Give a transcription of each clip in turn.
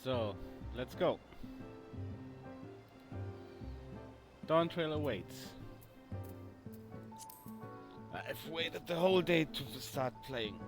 So, let's go. Dawntrail awaits. I've waited the whole day to start playing.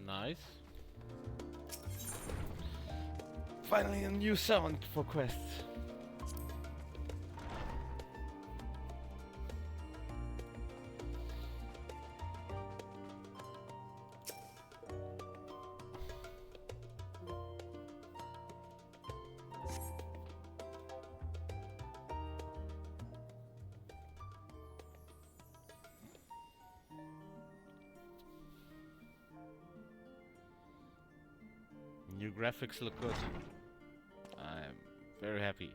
Nice. Finally a new sound for quests. New graphics look good. I'm very happy.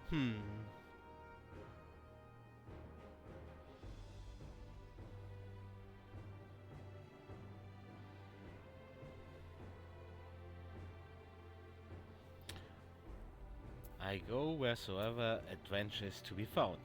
Hmm. I go wheresoever adventure is to be found.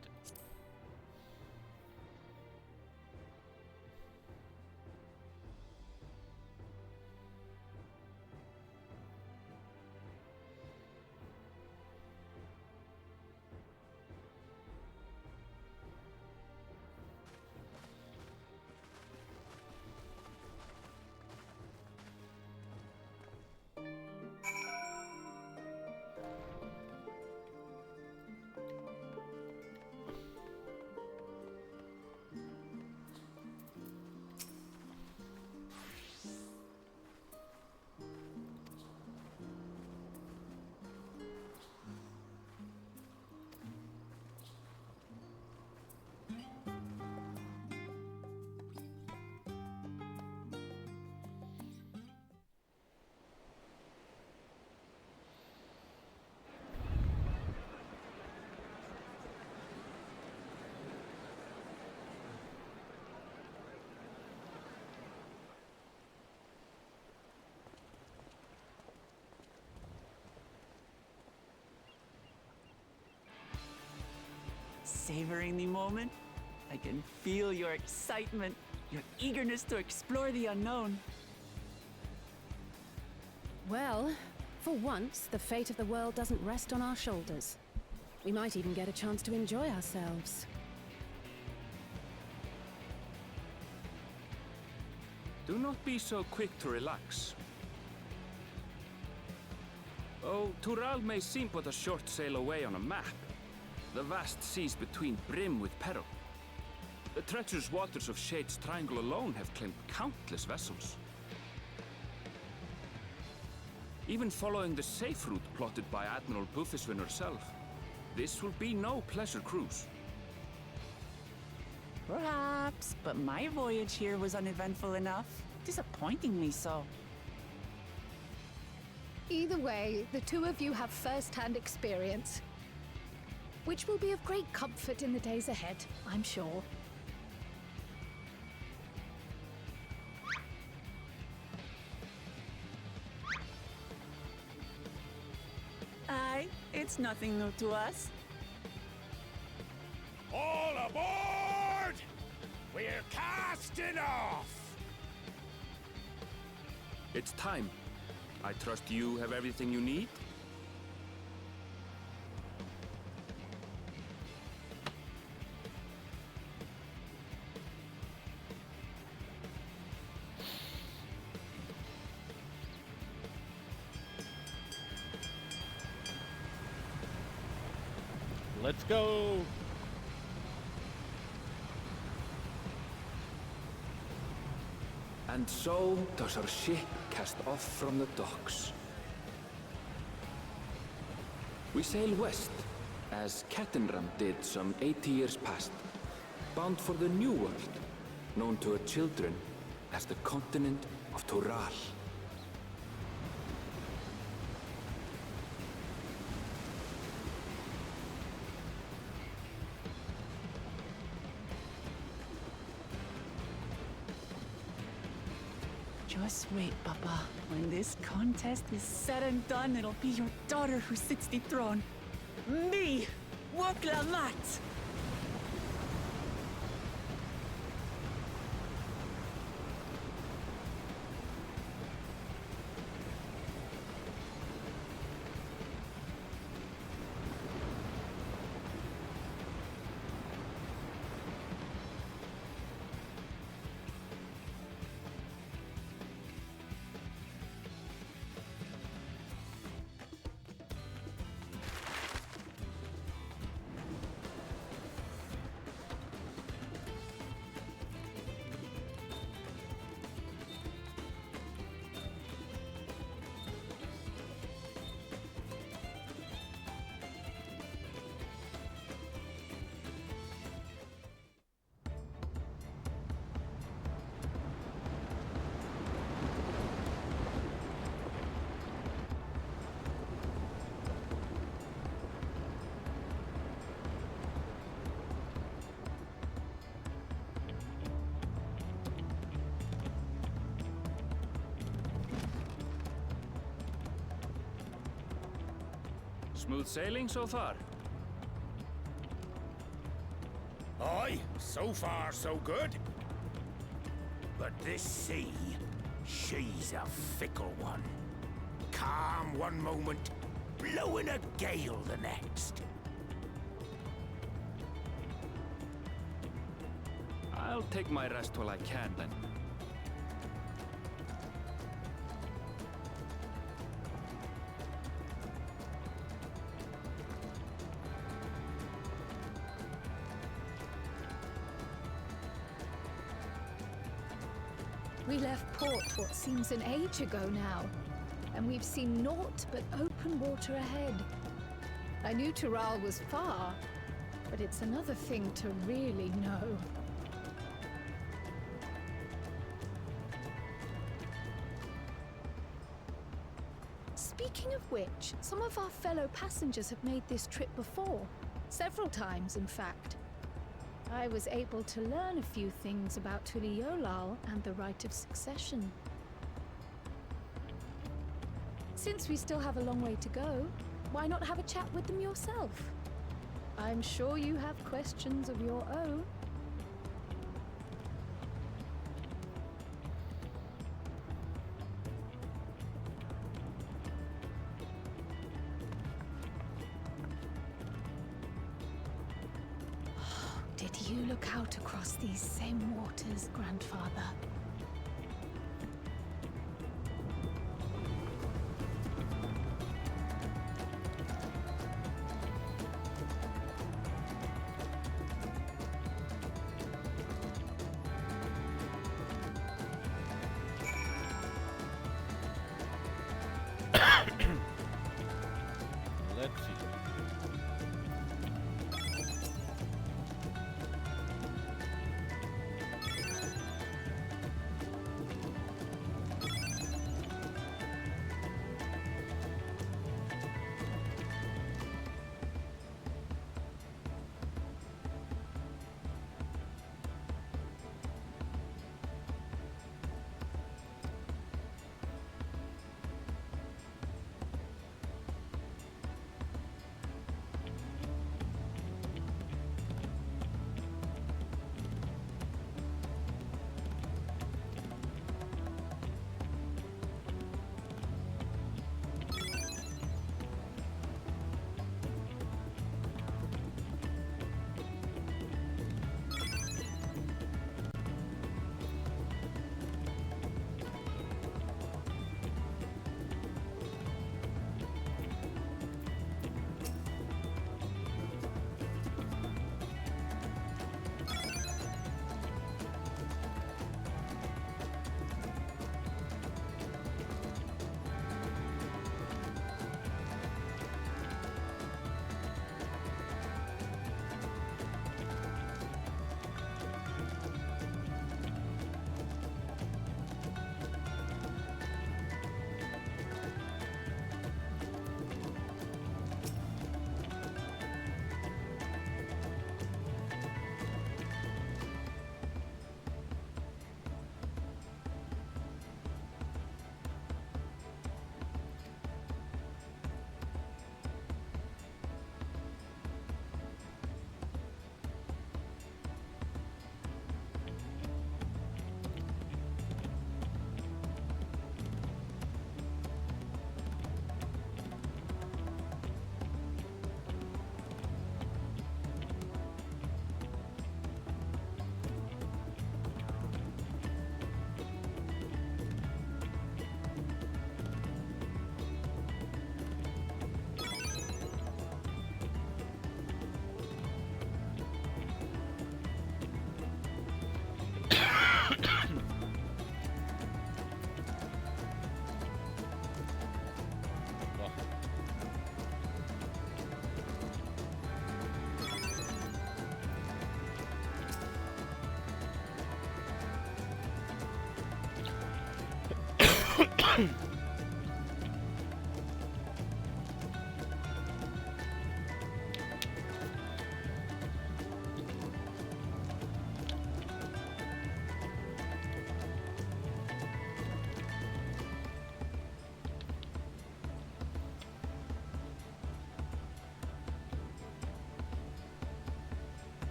Savoring the moment? I can feel your excitement, your eagerness to explore the unknown. Well, for once, the fate of the world doesn't rest on our shoulders. We might even get a chance to enjoy ourselves. Do not be so quick to relax. Oh, Tural may seem but a short sail away on a map. The vast seas between brim with peril. The treacherous waters of Shade's Triangle alone have claimed countless vessels. Even following the safe route plotted by Admiral Bufiswin herself, this will be no pleasure cruise. Perhaps, but my voyage here was uneventful enough. Disappointingly so. Either way, the two of you have first-hand experience, which will be of great comfort in the days ahead, I'm sure. Aye, it's nothing new to us. All aboard! We're casting off! It's time. I trust you have everything you need? Let's go! And so does our ship cast off from the docks. We sail west, as Kettenram did some 80 years past, bound for the New World, known to her children as the continent of Tural. Just wait, Papa. When this contest is said and done, it'll be your daughter who sits the throne. Me! Woklamat! Smooth sailing so far? Aye, so far so good. But this sea, she's a fickle one. Calm one moment, blowing a gale the next. I'll take my rest while I can then. We left port what seems an age ago now, and we've seen naught but open water ahead. I knew Tural was far, but it's another thing to really know. Speaking of which, some of our fellow passengers have made this trip before. Several times, in fact. I was able to learn a few things about Tuliolal and the right of succession. Since we still have a long way to go, why not have a chat with them yourself? I'm sure you have questions of your own. Did you look out across these same waters, Grandfather? Let's see.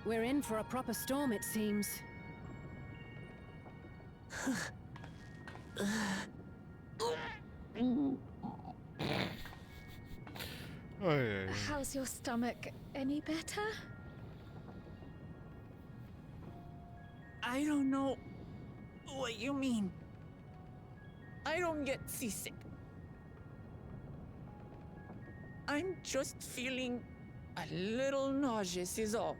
We're in for a proper storm, it seems. Oh, yeah, yeah. How's your stomach? Any better? I don't know what you mean. I don't get seasick. I'm just feeling a little nauseous is all.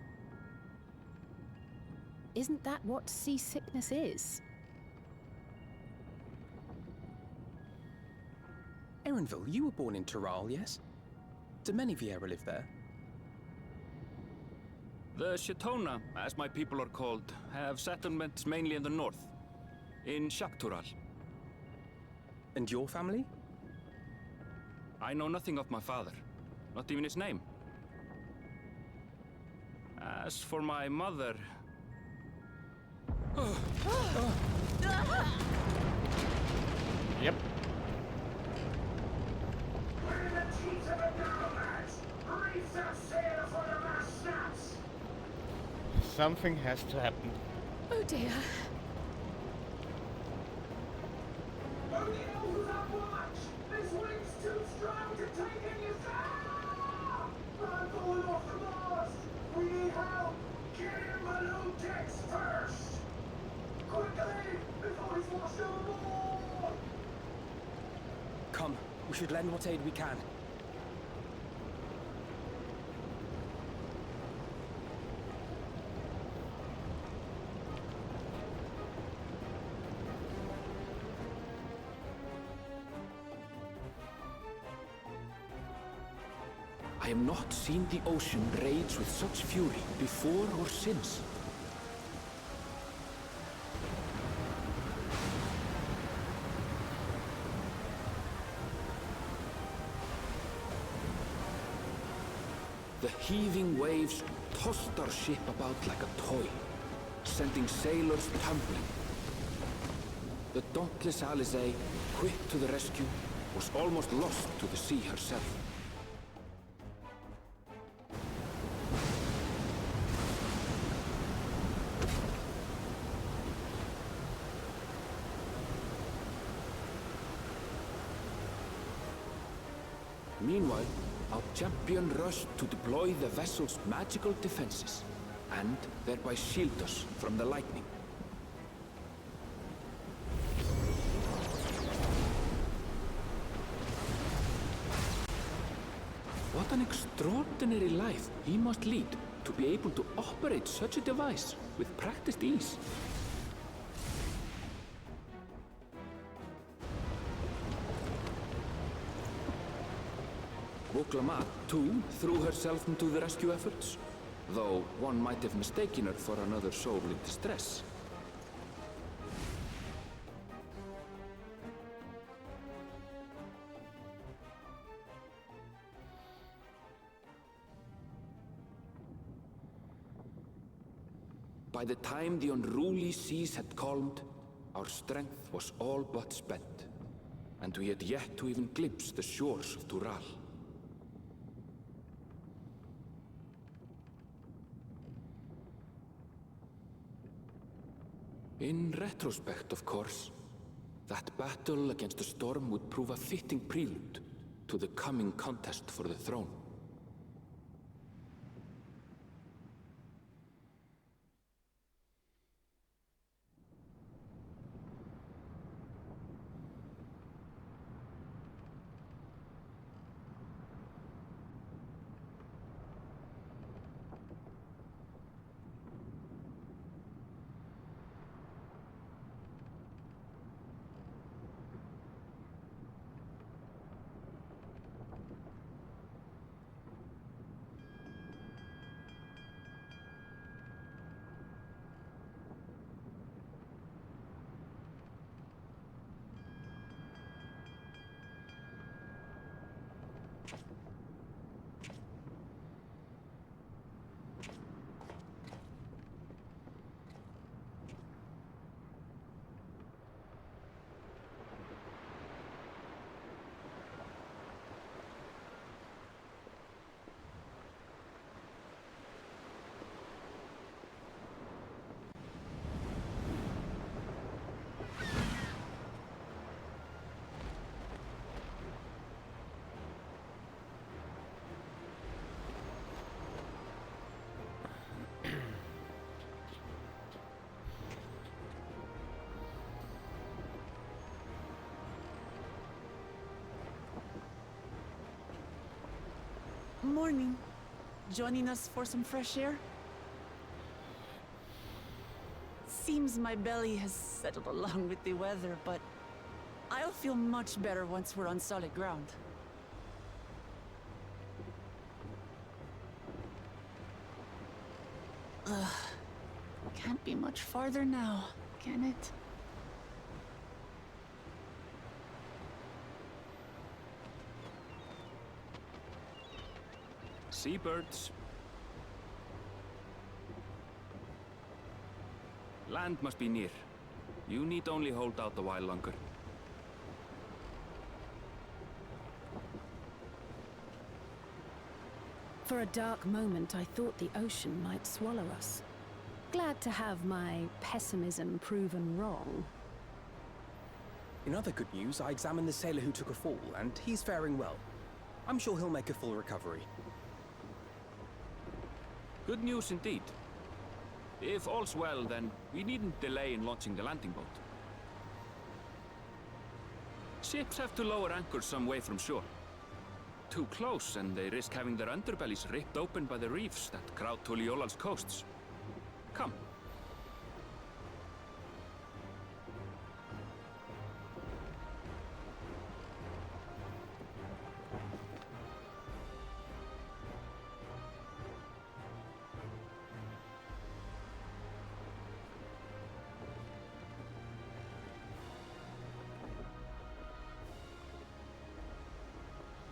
Isn't that what seasickness is? Erenville, you were born in Tural, yes? Do many Vieira live there? The Shatona, as my people are called, have settlements mainly in the north, in Shaktural. And your family? I know nothing of my father, not even his name. As for my mother... Yep. Something has to happen. Oh dear. This wind's too strong to take any sound! I'm falling off the mast! We need help! Get him below decks first! Quickly! Before he's washed overboard! Come, we should lend what aid we can. I have not seen the ocean rage with such fury before or since. The heaving waves tossed our ship about like a toy, sending sailors tumbling. The dauntless Alizé, quick to the rescue, was almost lost to the sea herself. Meanwhile, our champion rushed to deploy the vessel's magical defenses, and thereby shield us from the lightning. What an extraordinary life he must lead to be able to operate such a device with practiced ease. Boklamat, too, threw herself into the rescue efforts, though one might have mistaken her for another soul in distress. By the time the unruly seas had calmed, our strength was all but spent, and we had yet to even glimpse the shores of Tural. In retrospect, of course, that battle against the storm would prove a fitting prelude to the coming contest for the throne. morning. Joining us for some fresh air? Seems my belly has settled along with the weather, but I'll feel much better once we're on solid ground. Ugh. Can't be much farther now, can it? Seabirds. Land must be near. You need only hold out a while longer. For a dark moment, I thought the ocean might swallow us. Glad to have my pessimism proven wrong. In other good news, I examined the sailor who took a fall, and he's faring well. I'm sure he'll make a full recovery. Good news indeed. If all's well, then we needn't delay in launching the landing boat. Ships have to lower anchors some way from shore. Too close, and they risk having their underbellies ripped open by the reefs that crowd Tuliola's coasts. Come.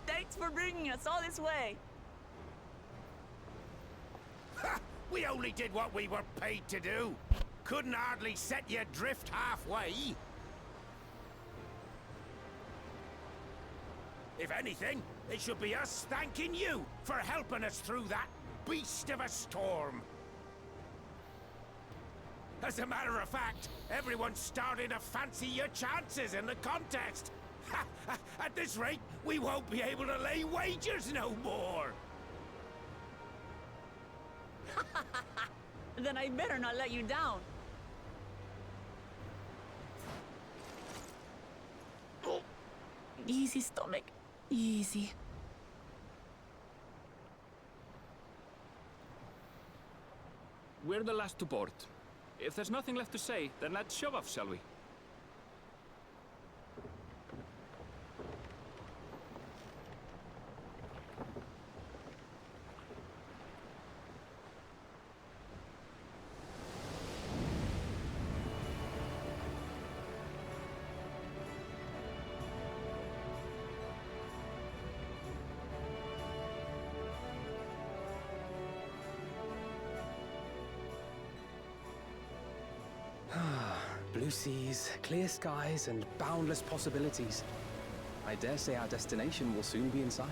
Thanks for bringing us all this way. Ha! We only did what we were paid to do. Couldn't hardly set you adrift halfway. If anything, it should be us thanking you for helping us through that beast of a storm. As a matter of fact, everyone's starting to fancy your chances in the contest. At this rate, we won't be able to lay wagers no more. Then I better not let you down. Oh. Easy, stomach. Easy. We're the last to board. If there's nothing left to say, then let's shove off, shall we? Blue seas, clear skies, and boundless possibilities. I dare say our destination will soon be in sight.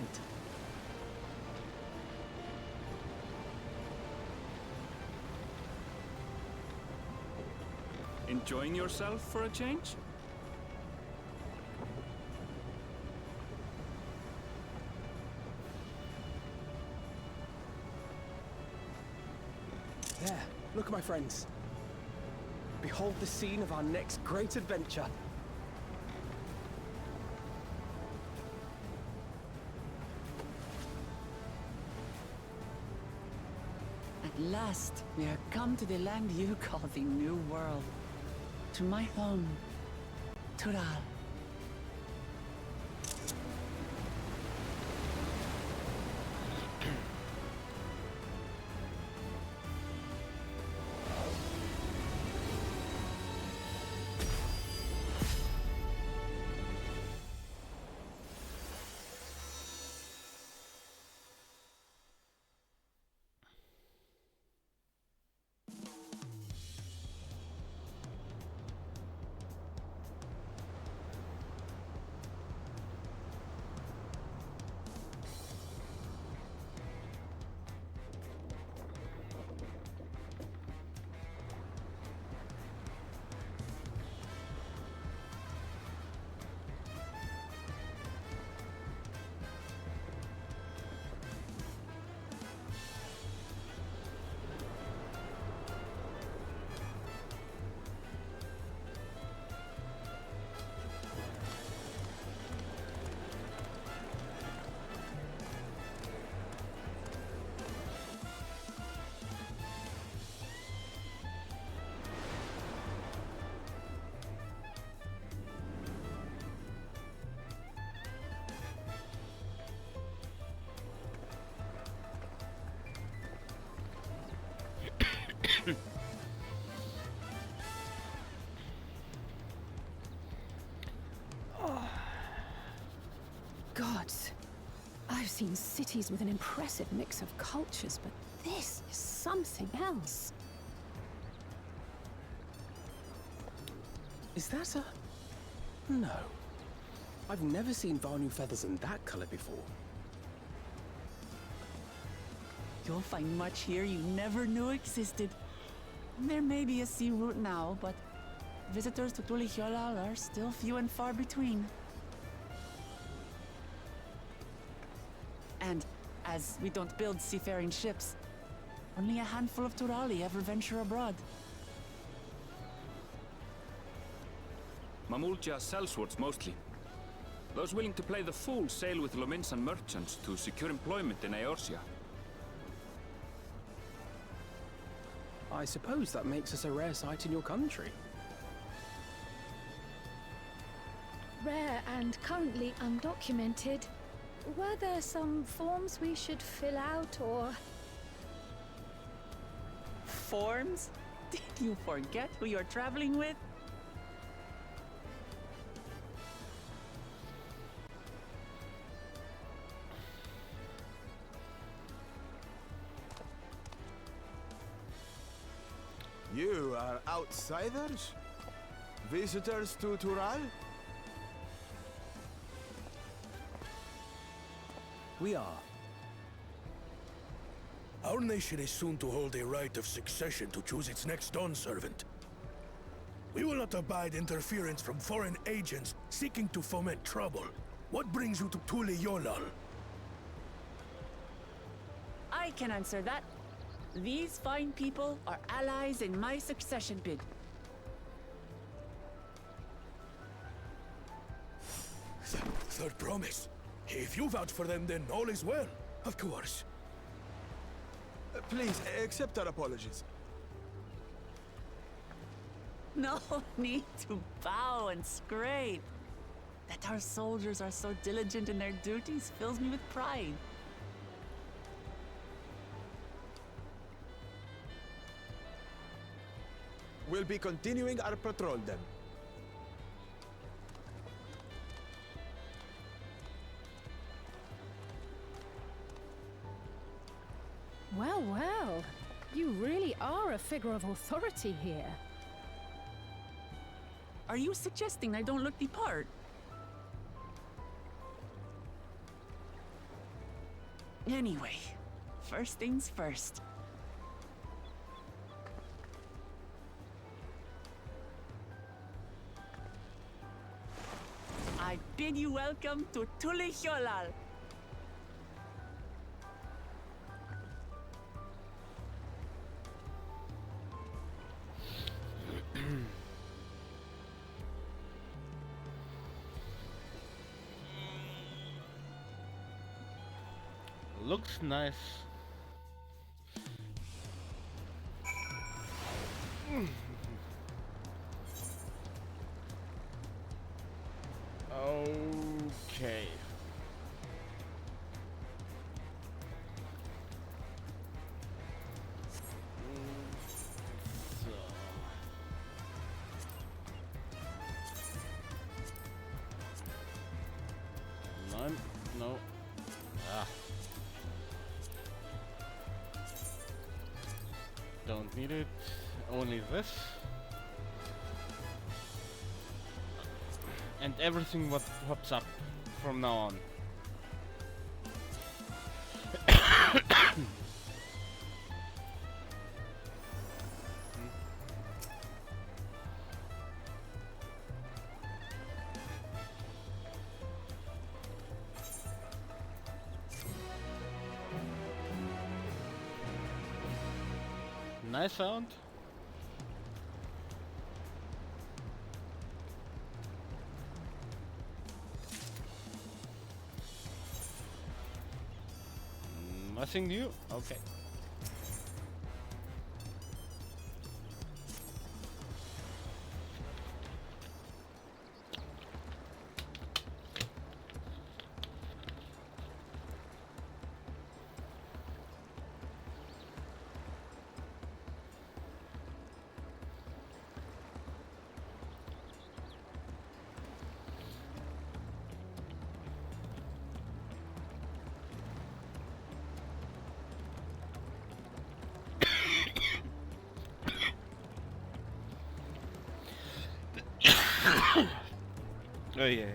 Enjoying yourself for a change? There, look, my friends. Behold the scene of our next great adventure. At last, we are come to the land you call the New World. To my home, Tural. I've seen cities with an impressive mix of cultures, but this is something else. Is that a... No. I've never seen Vanu feathers in that color before. You'll find much here you never knew existed. There may be a sea route now, but visitors to Tulihyolal are still few and far between. And as we don't build seafaring ships, only a handful of Turali ever venture abroad. Mamulja sellswords mostly. Those willing to play the fool sail with Lominsan merchants to secure employment in Eorzea. I suppose that makes us a rare sight in your country. Rare and currently undocumented. Were there some forms we should fill out or... Forms? Did you forget who you're traveling with? You are outsiders? Visitors to Tural? We are. Our nation is soon to hold a right of succession to choose its next Dawn servant. We will not abide interference from foreign agents seeking to foment trouble. What brings you to Tulihyolal? I can answer that. These fine people are allies in my succession bid. Third promise. If you vouch for them, then all is well. Of course. Please, accept our apologies. No need to bow and scrape. That our soldiers are so diligent in their duties fills me with pride. We'll be continuing our patrol then. Well, well. You really are a figure of authority here. Are you suggesting I don't look the part? Anyway, first things first. I bid you welcome to Tulihyolal. Looks nice. Okay. None? No. Ah. Don't need it. Only this. And everything what pops up from now on. Nice sound. Nothing new? Okay. Oh yeah.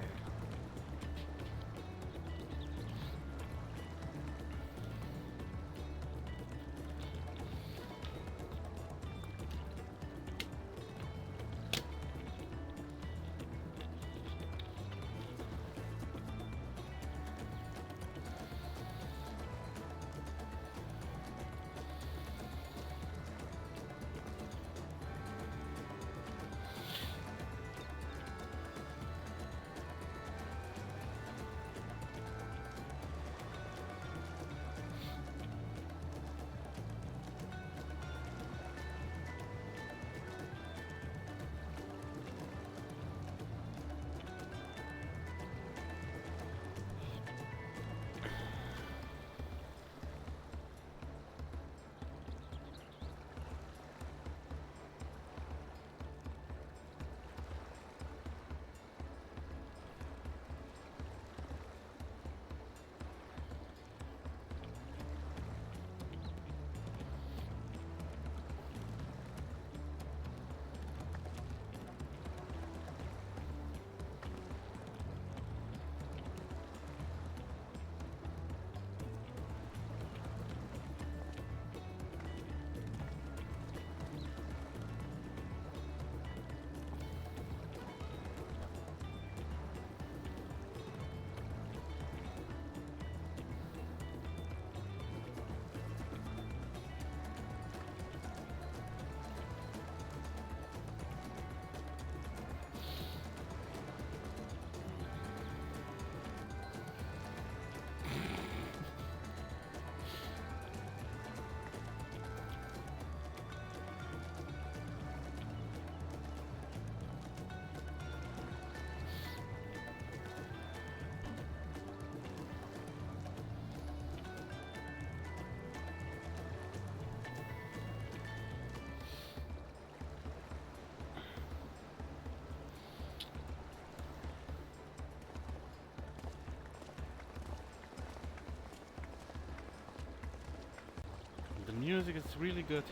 The music is really good.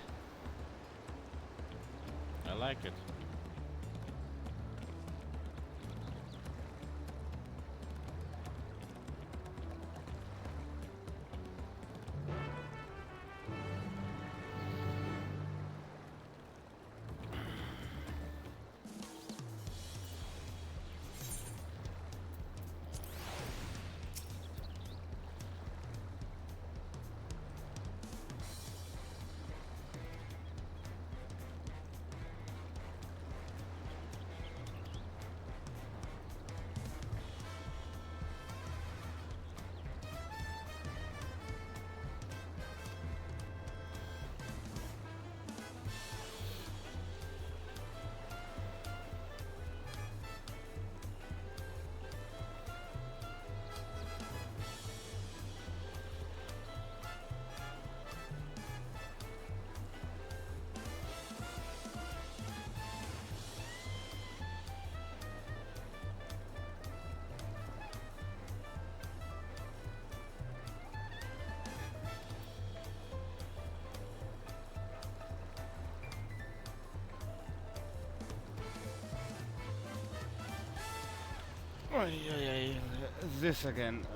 I like it. Oh yeah, this again.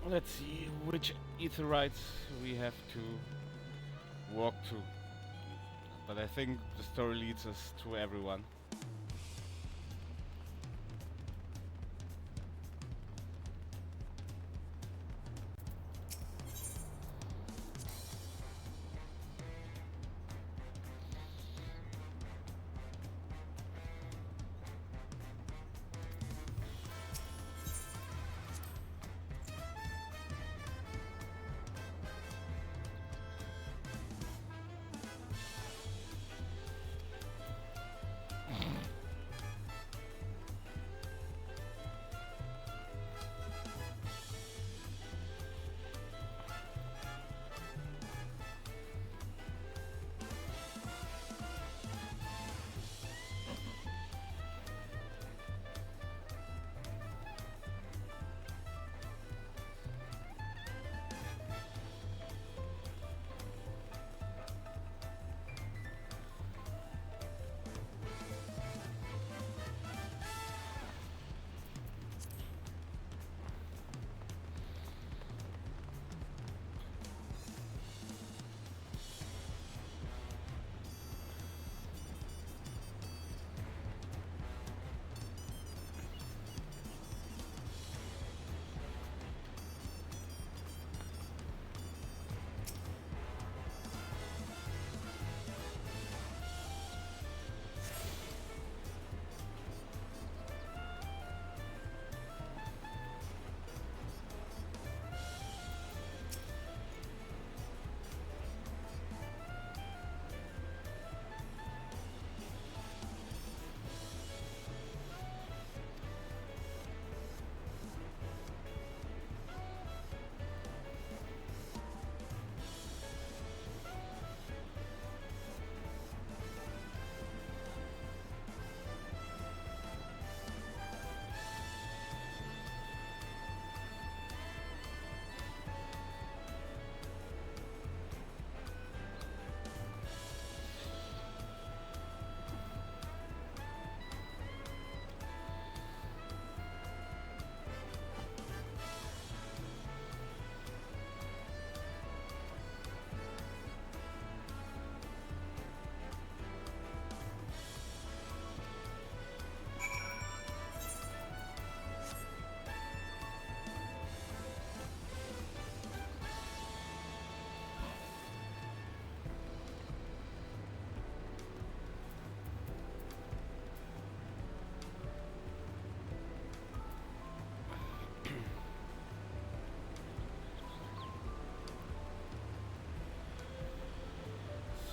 Let's see which Aetherites we have to walk to. But I think the story leads us to everyone.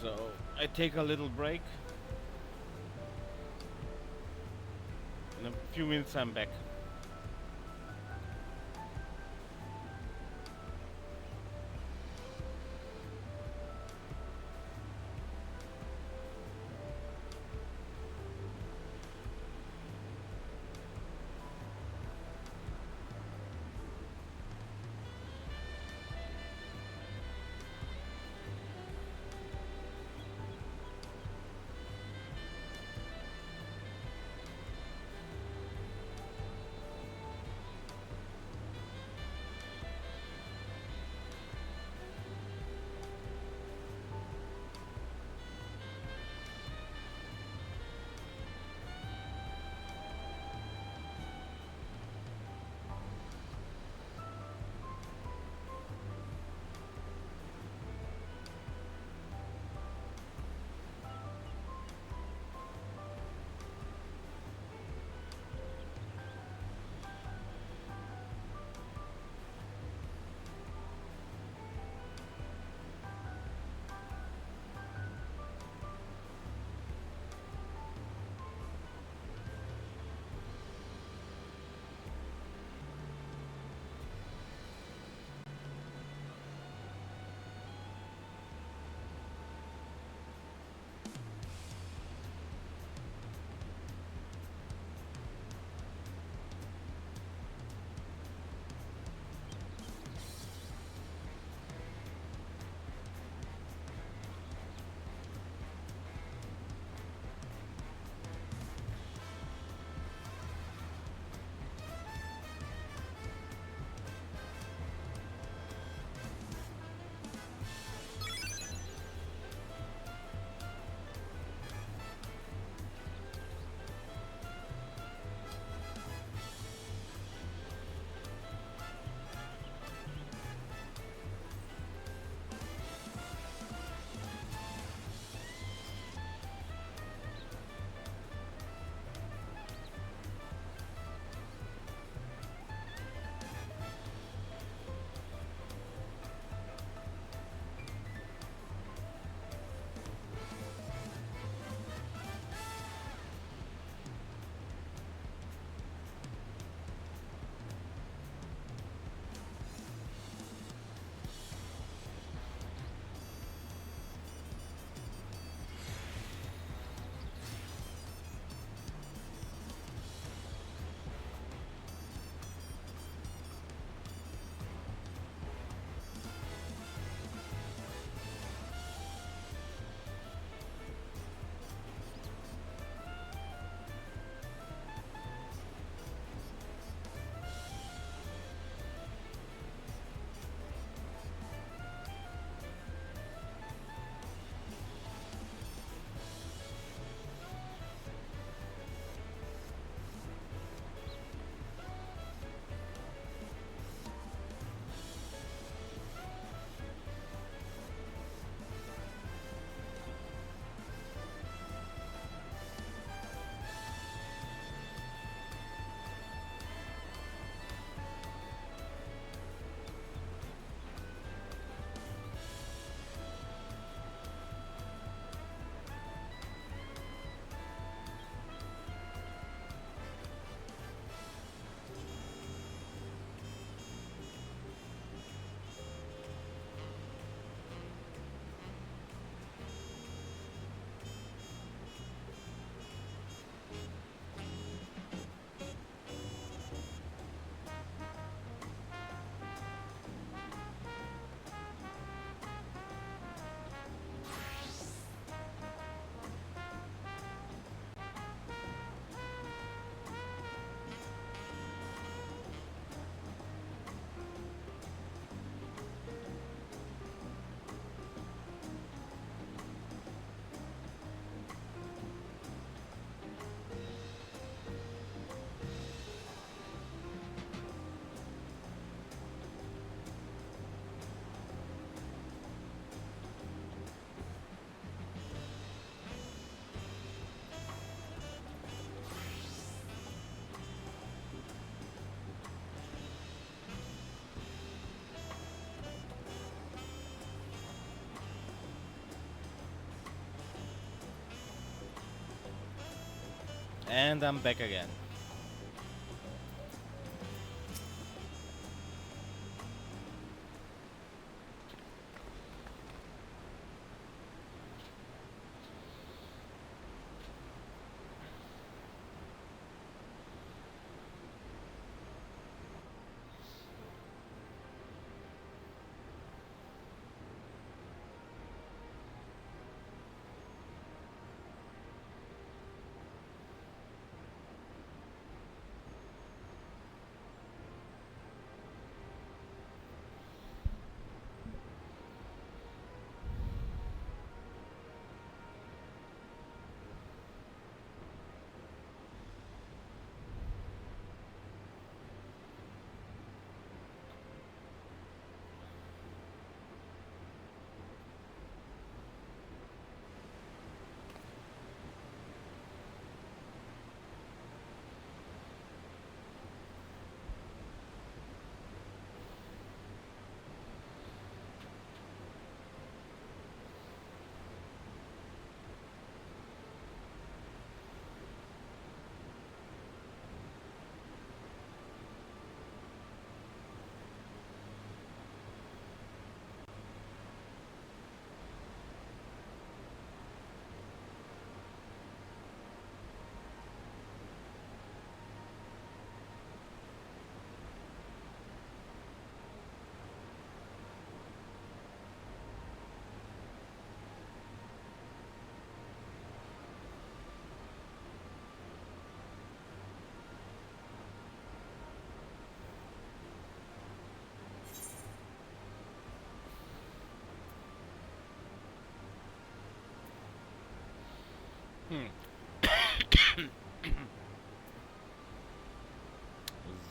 So I take a little break. In a few minutes I'm back. And I'm back again.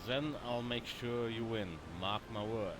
Then I'll make sure you win. Mark my words.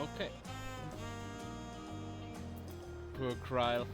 Okay. Poor Kryl.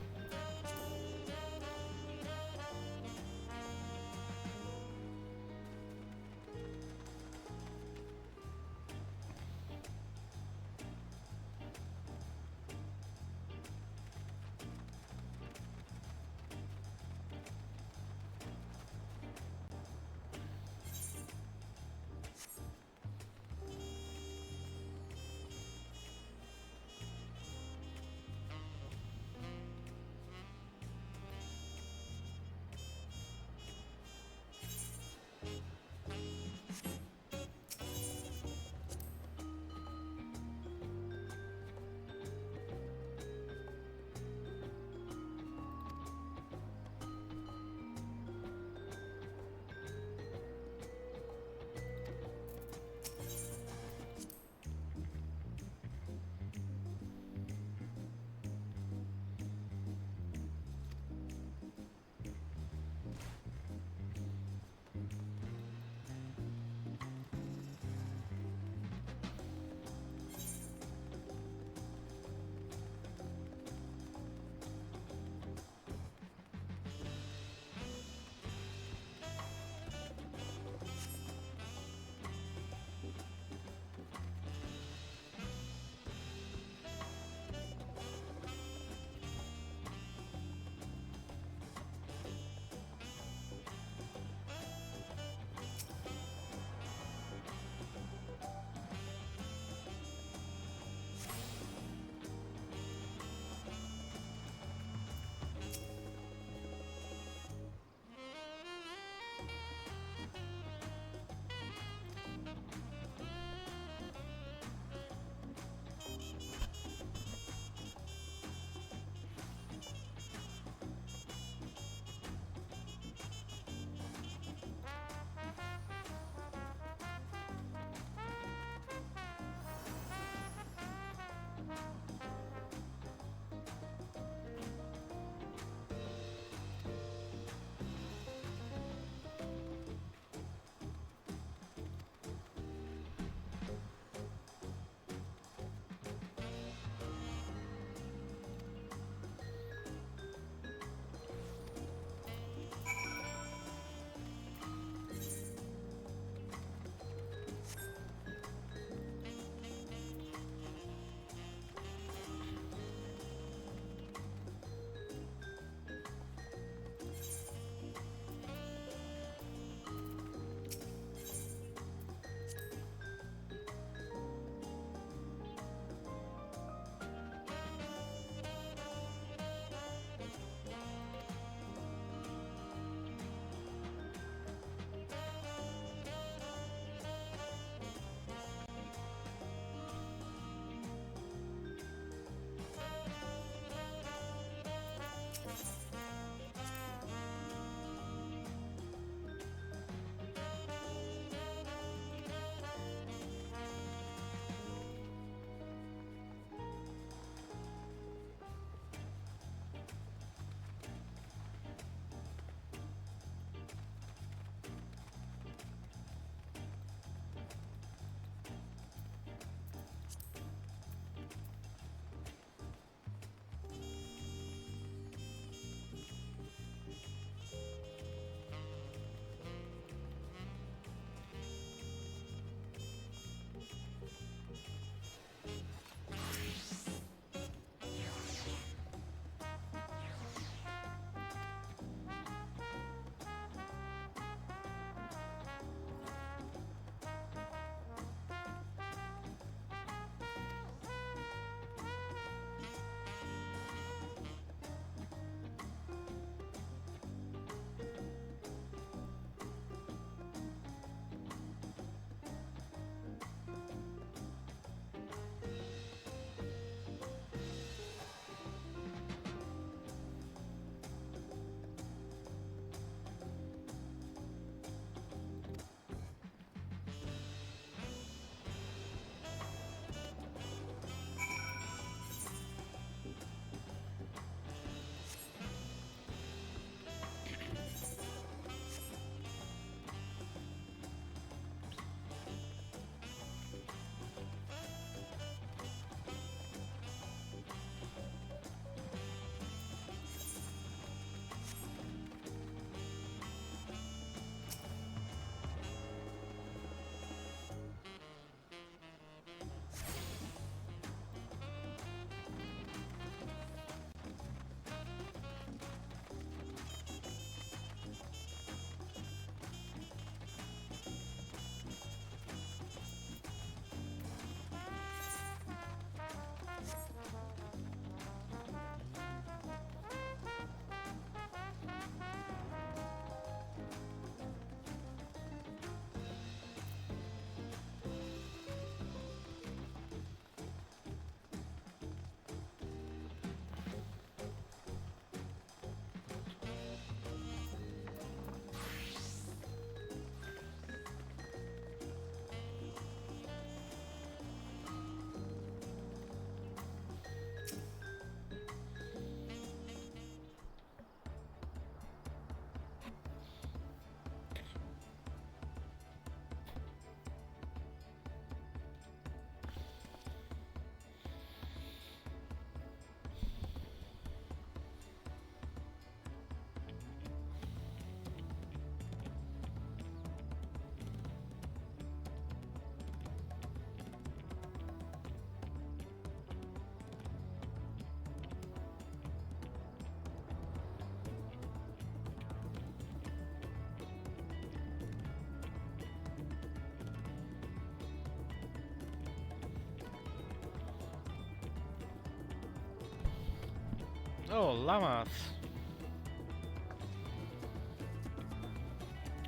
Oh, llamas.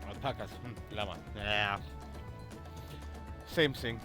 Alpacas. Llama. Yeah. Same thing.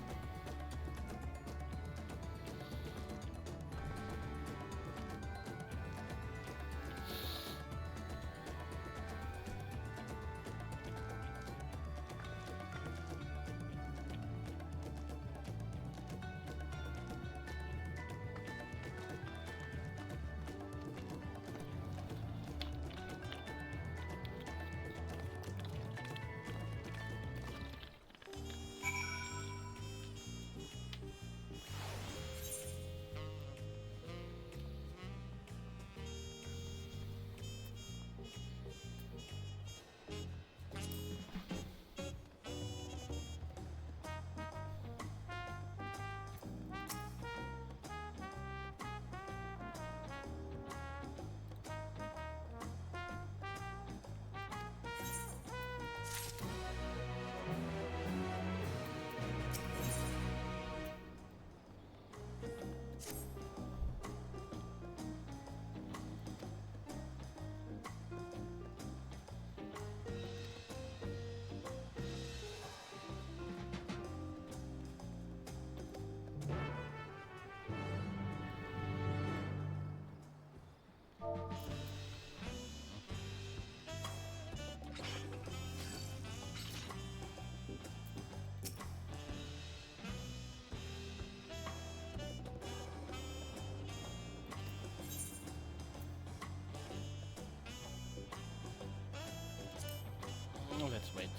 Oh, let's wait.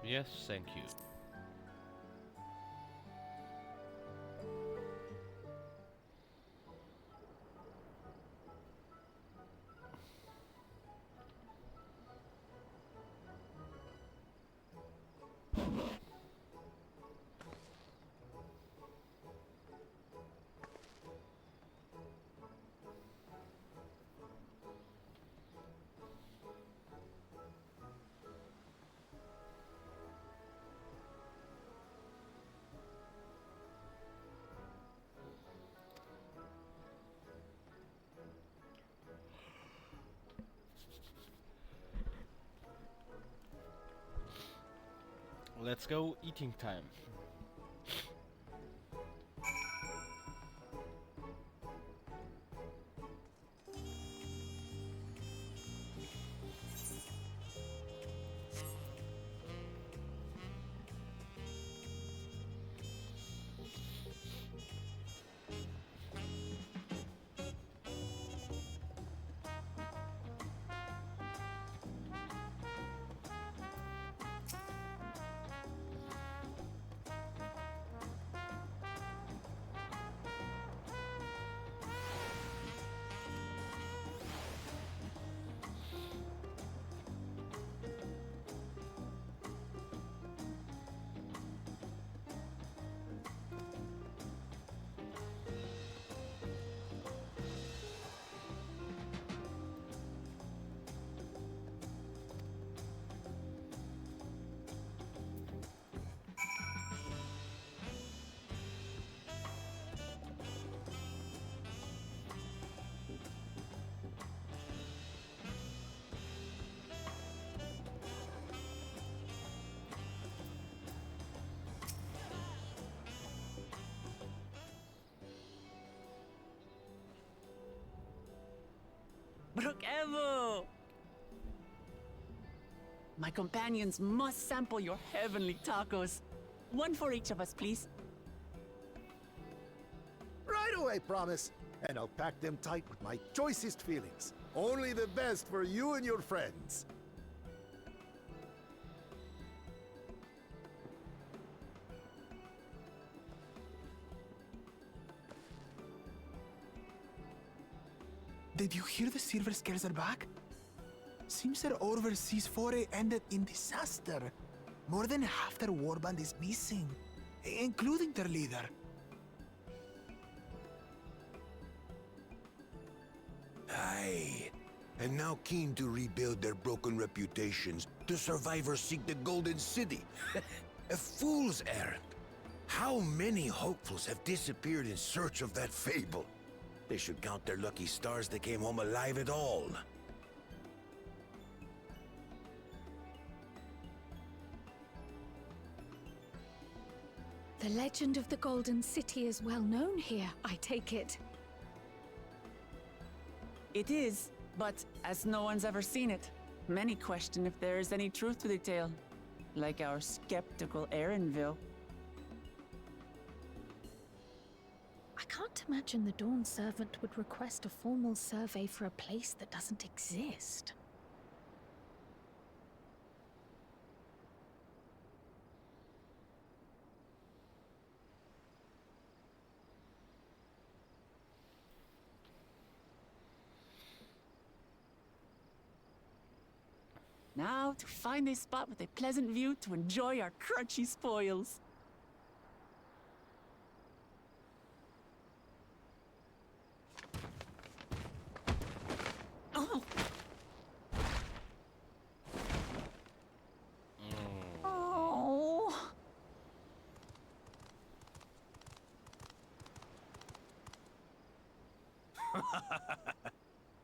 Yes, thank you. Let's go eating time. Brookevo! My companions must sample your heavenly tacos. One for each of us, please. Right away, promise. And I'll pack them tight with my choicest feelings. Only the best for you and your friends. Did you hear the Silver Scales are back? Seems their overseas foray ended in disaster. More than half their warband is missing, including their leader. Aye. And now keen to rebuild their broken reputations, the survivors seek the Golden City. A fool's errand. How many hopefuls have disappeared in search of that fable? They should count their lucky stars they came home alive at all. The legend of the Golden City is well known here, I take it. It is, but as no one's ever seen it, many question if there is any truth to the tale. Like our skeptical Erinville. I can't imagine the Dawn Servant would request a formal survey for a place that doesn't exist. Now to find a spot with a pleasant view to enjoy our crunchy spoils. Oh. Oh.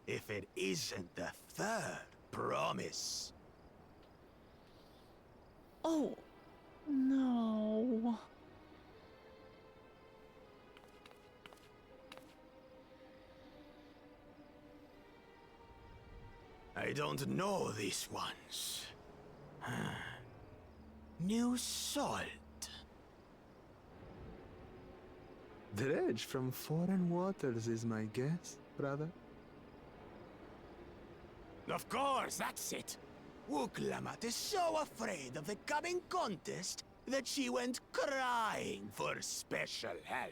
If it isn't the third promise. Oh. No. I don't know these ones. New salt. Dredge from foreign waters is my guess, brother. Of course, that's it. Wuklamat is so afraid of the coming contest that she went crying for special help.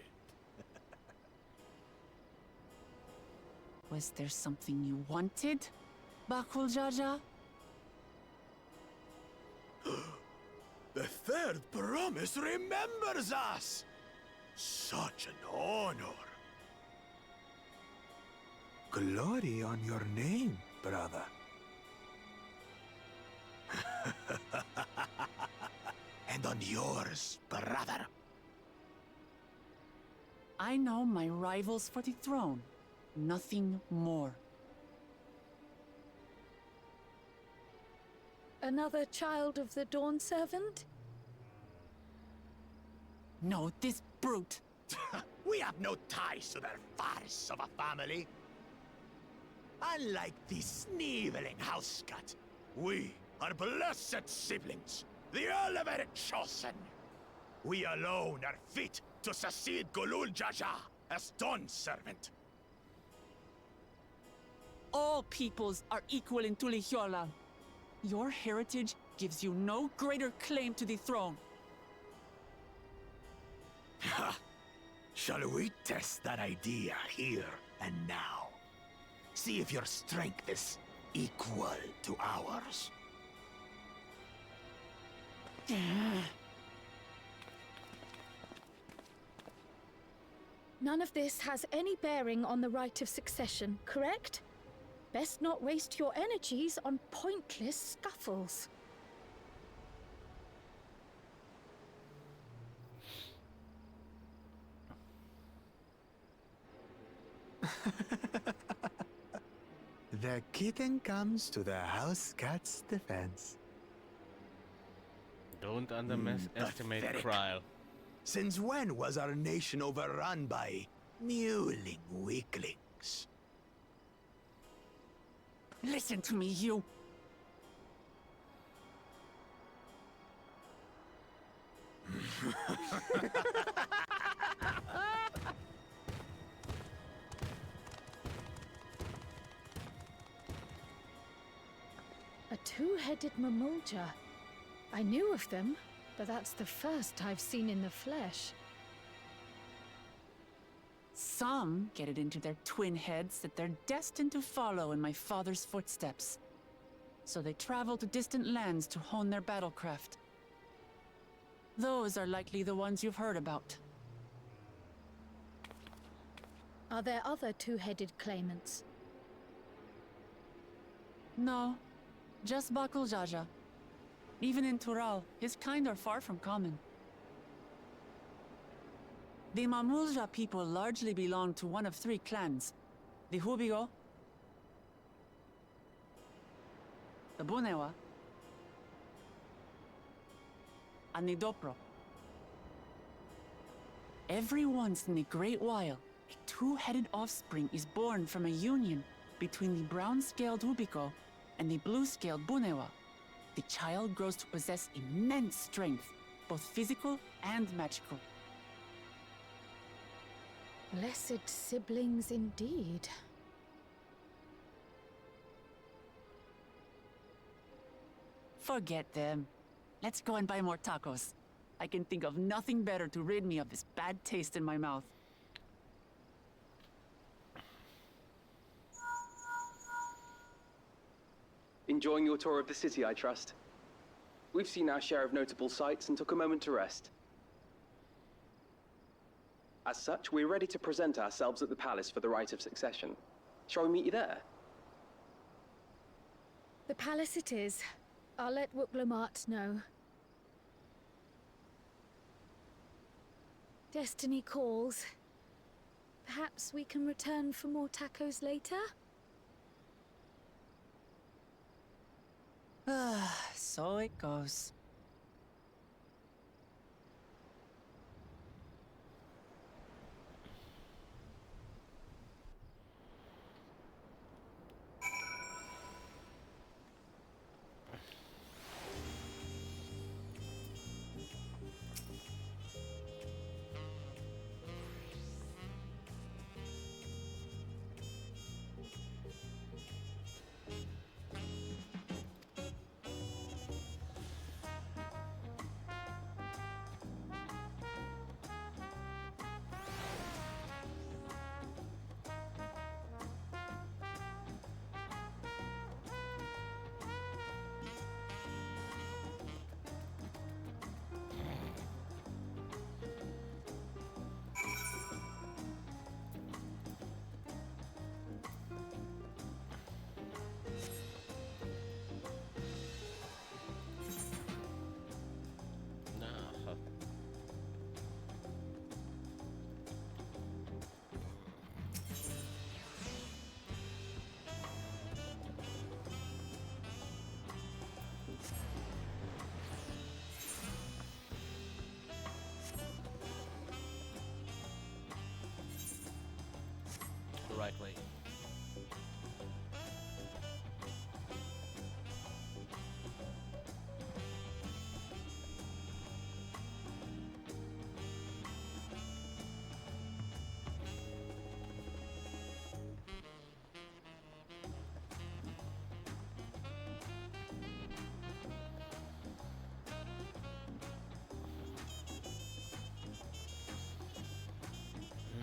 Was there something you wanted, Bakul Jaja? The third promise remembers us! Such an honor. Glory on your name, brother. And on yours, brother. I know my rivals for the throne. Nothing more. Another child of the Dawn Servant? No, this brute. We have no ties to their farce of a family. Unlike the sneevling housecut, we are blessed siblings, the elevated chosen. We alone are fit to succeed Golul Jaja as Dawn Servant. All peoples are equal in Tulihiola. Your heritage gives you no greater claim to the throne. Ha! Shall we test that idea here and now? See if your strength is equal to ours. None of this has any bearing on the right of succession, correct? Best not waste your energies on pointless scuffles. The kitten comes to the house cat's defense. Don't underestimate pathetic. Kryl. Since when was our nation overrun by mewling weaklings? Listen to me, you. A two-headed Mamulja. I knew of them, but that's the first I've seen in the flesh. Some get it into their twin heads that they're destined to follow in my father's footsteps. So they travel to distant lands to hone their battlecraft. Those are likely the ones you've heard about. Are there other two-headed claimants? No, just Bakul Jaja. Even in Tural, his kind are far from common. The Mamulja people largely belong to one of three clans. The Hubigo, the Bunewa, and the Dopro. Every once in a great while, a two-headed offspring is born from a union between the brown-scaled Hubico and the blue-scaled Bunewa. The child grows to possess immense strength, both physical and magical. Blessed siblings indeed. Forget them. Let's go and buy more tacos. I can think of nothing better to rid me of this bad taste in my mouth. Enjoying your tour of the city, I trust. We've seen our share of notable sights and took a moment to rest. As such, we're ready to present ourselves at the palace for the rite of succession. Shall we meet you there? The palace it is. I'll let Wuklamart know. Destiny calls. Perhaps we can return for more tacos later? So it goes. likely.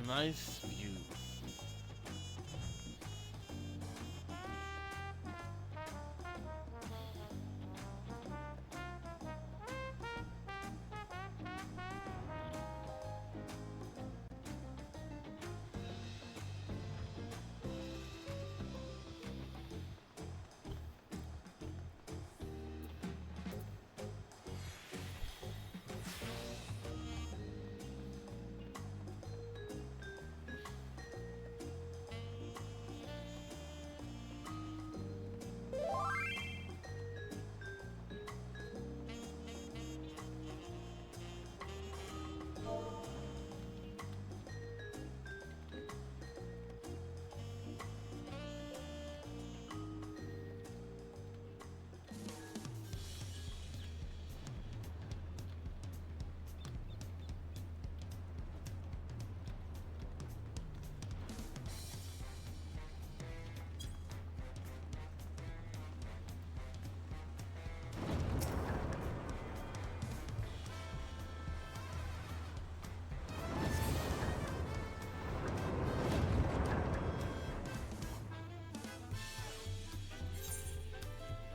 Nice view.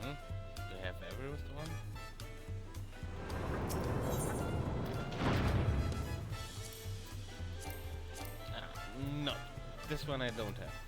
Do I have every restaurant? No, this one I don't have.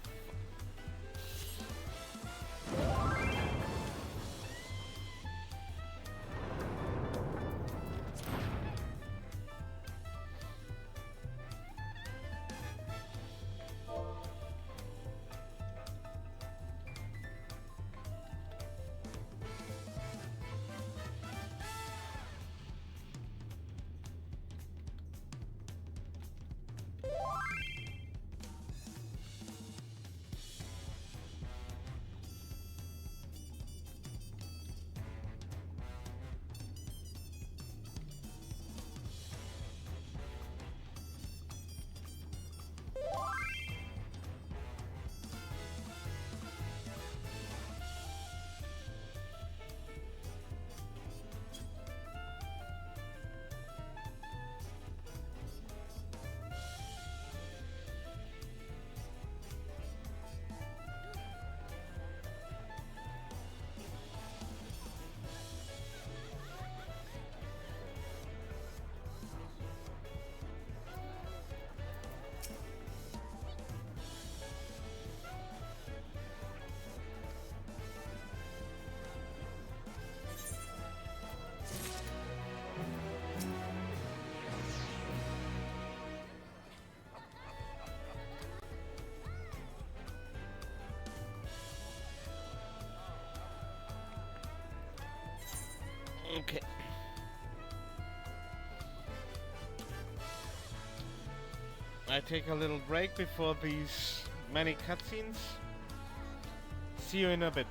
Okay. I take a little break before these many cutscenes. See you in a bit.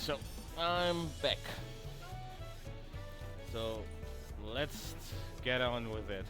So, I'm back. So, let's get on with it.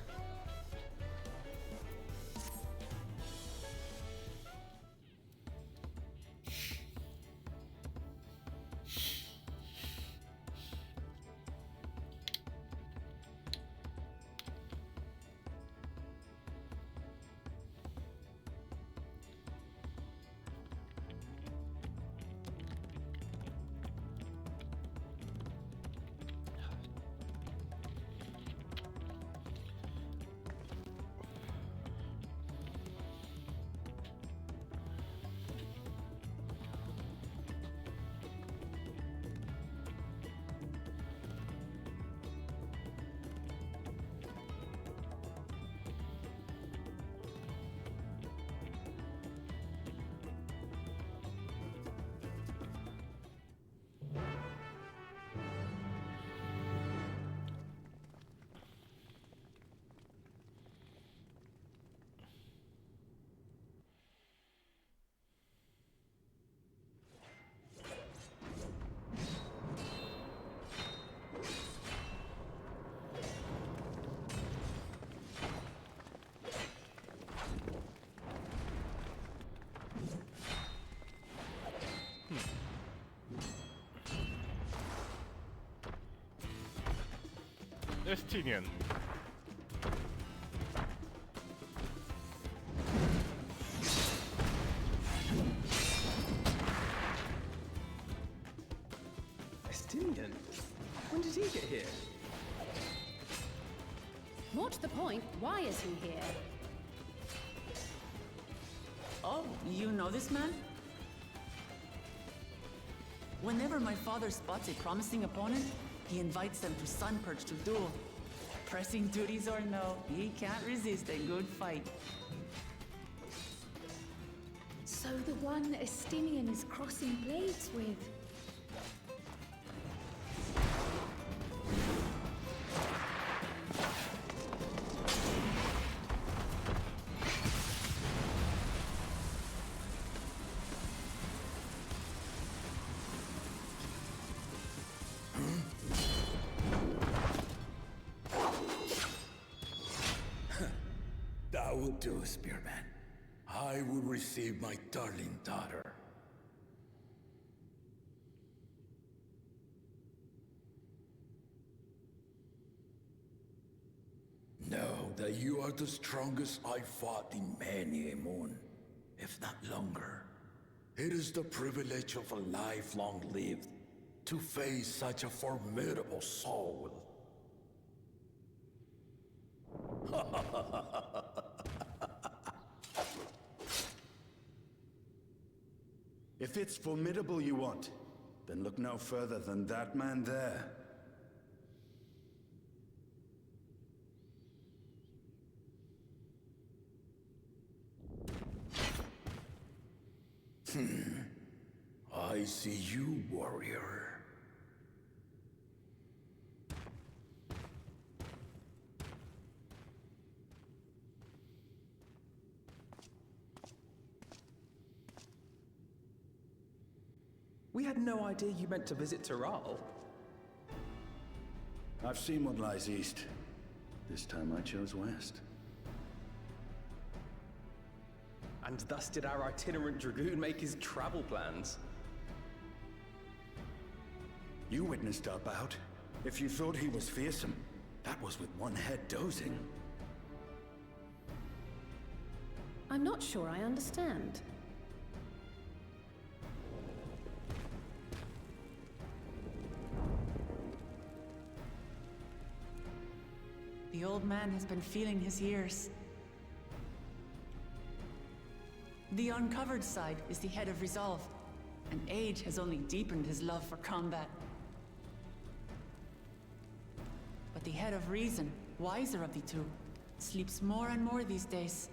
Estinian. Estinian? When did he get here? What's the point? Why is he here? Oh, you know this man? Whenever my father spots a promising opponent, he invites them to Sunperch to duel. Pressing duties or no, he can't resist a good fight. So the one Estinian is crossing blades with. That will do, Spearman. I will receive my darling daughter. Know that you are the strongest I fought in many a moon, if not longer. It is the privilege of a life long lived to face such a formidable soul. If it's formidable you want, then look no further than that man there. I see you, warrior. We had no idea you meant to visit Taral. I've seen what lies east. This time I chose west. And thus did our itinerant dragoon make his travel plans. You witnessed our bout. If you thought he was fearsome, that was with one head dozing. I'm not sure I understand. The old man has been feeling his years. The uncovered side is the head of resolve, and age has only deepened his love for combat. But the head of reason, wiser of the two, sleeps more and more these days.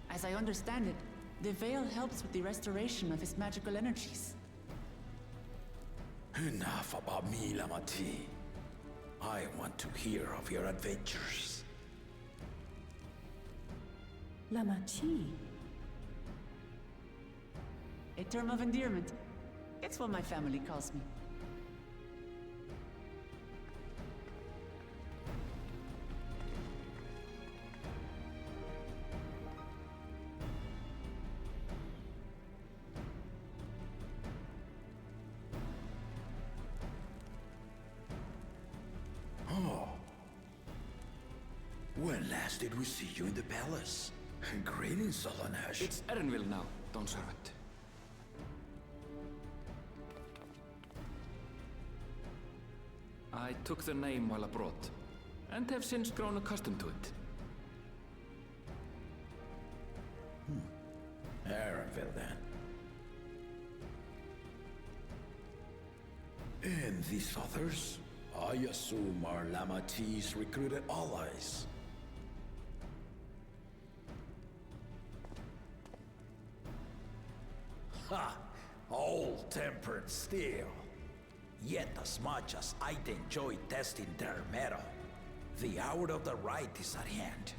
As I understand it, the veil helps with the restoration of his magical energies. Enough about me, Lamati. I want to hear of your adventures. Lamachi. A term of endearment. It's what my family calls me. Oh. When last did we see you in the palace? Greetings, Solanash. It's Erenville now, Dawnservant. I took the name while abroad, and have since grown accustomed to it. Erenville, then. And these others? I assume are Lamati's recruited allies. Ha! Old-tempered still. Yet as much as I'd enjoy testing their metal, the hour of the right is at hand.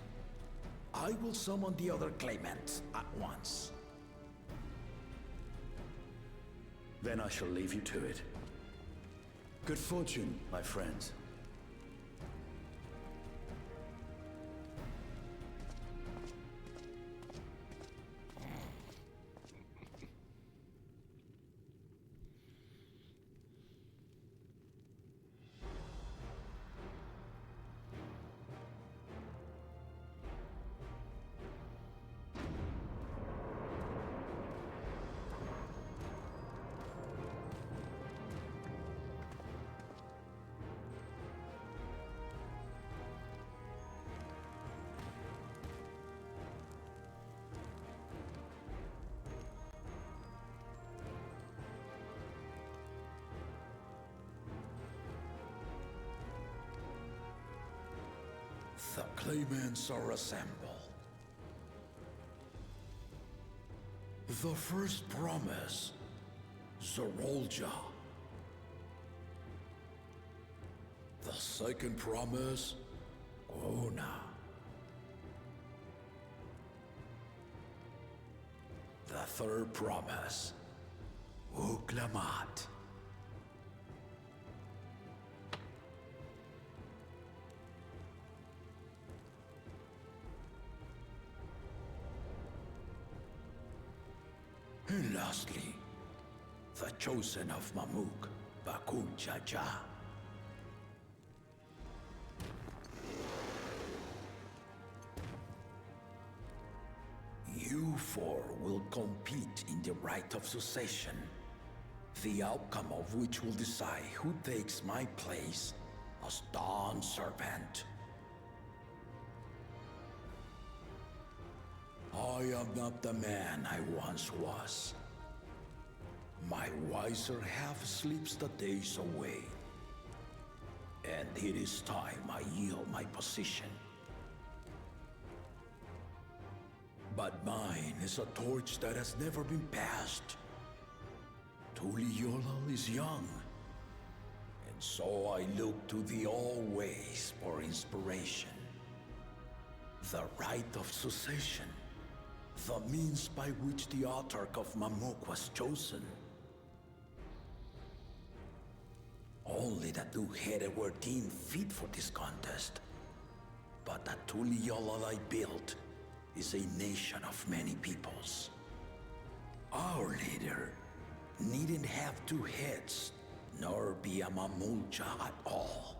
I will summon the other claimants at once. Then I shall leave you to it. Good fortune, my friends. The claimants are assembled. The first promise, Zorolja. The second promise, Ona. The third promise, Uklamat. And lastly, the chosen of Mamuk, Bakun Jaja. You four will compete in the right of succession, the outcome of which will decide who takes my place as Dawn Servant. I am not the man I once was. My wiser half sleeps the days away. And it is time I yield my position. But mine is a torch that has never been passed. Tuliyola is young. And so I look to the always for inspiration. The right of succession. The means by which the Autarch of Mamuk was chosen. Only the two-headed were deemed fit for this contest. But the Tuliyola I built is a nation of many peoples. Our leader needn't have two heads, nor be a Mamulcha at all.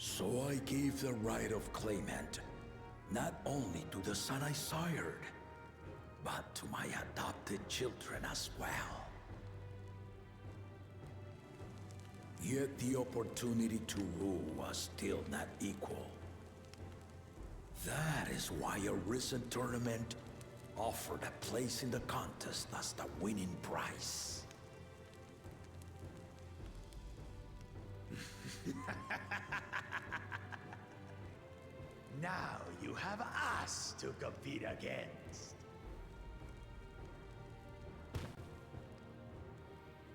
So I gave the right of claimant, not only to the son I sired, but to my adopted children as well. Yet the opportunity to rule was still not equal. That is why a recent tournament offered a place in the contest as the winning prize. Now you have us to compete against.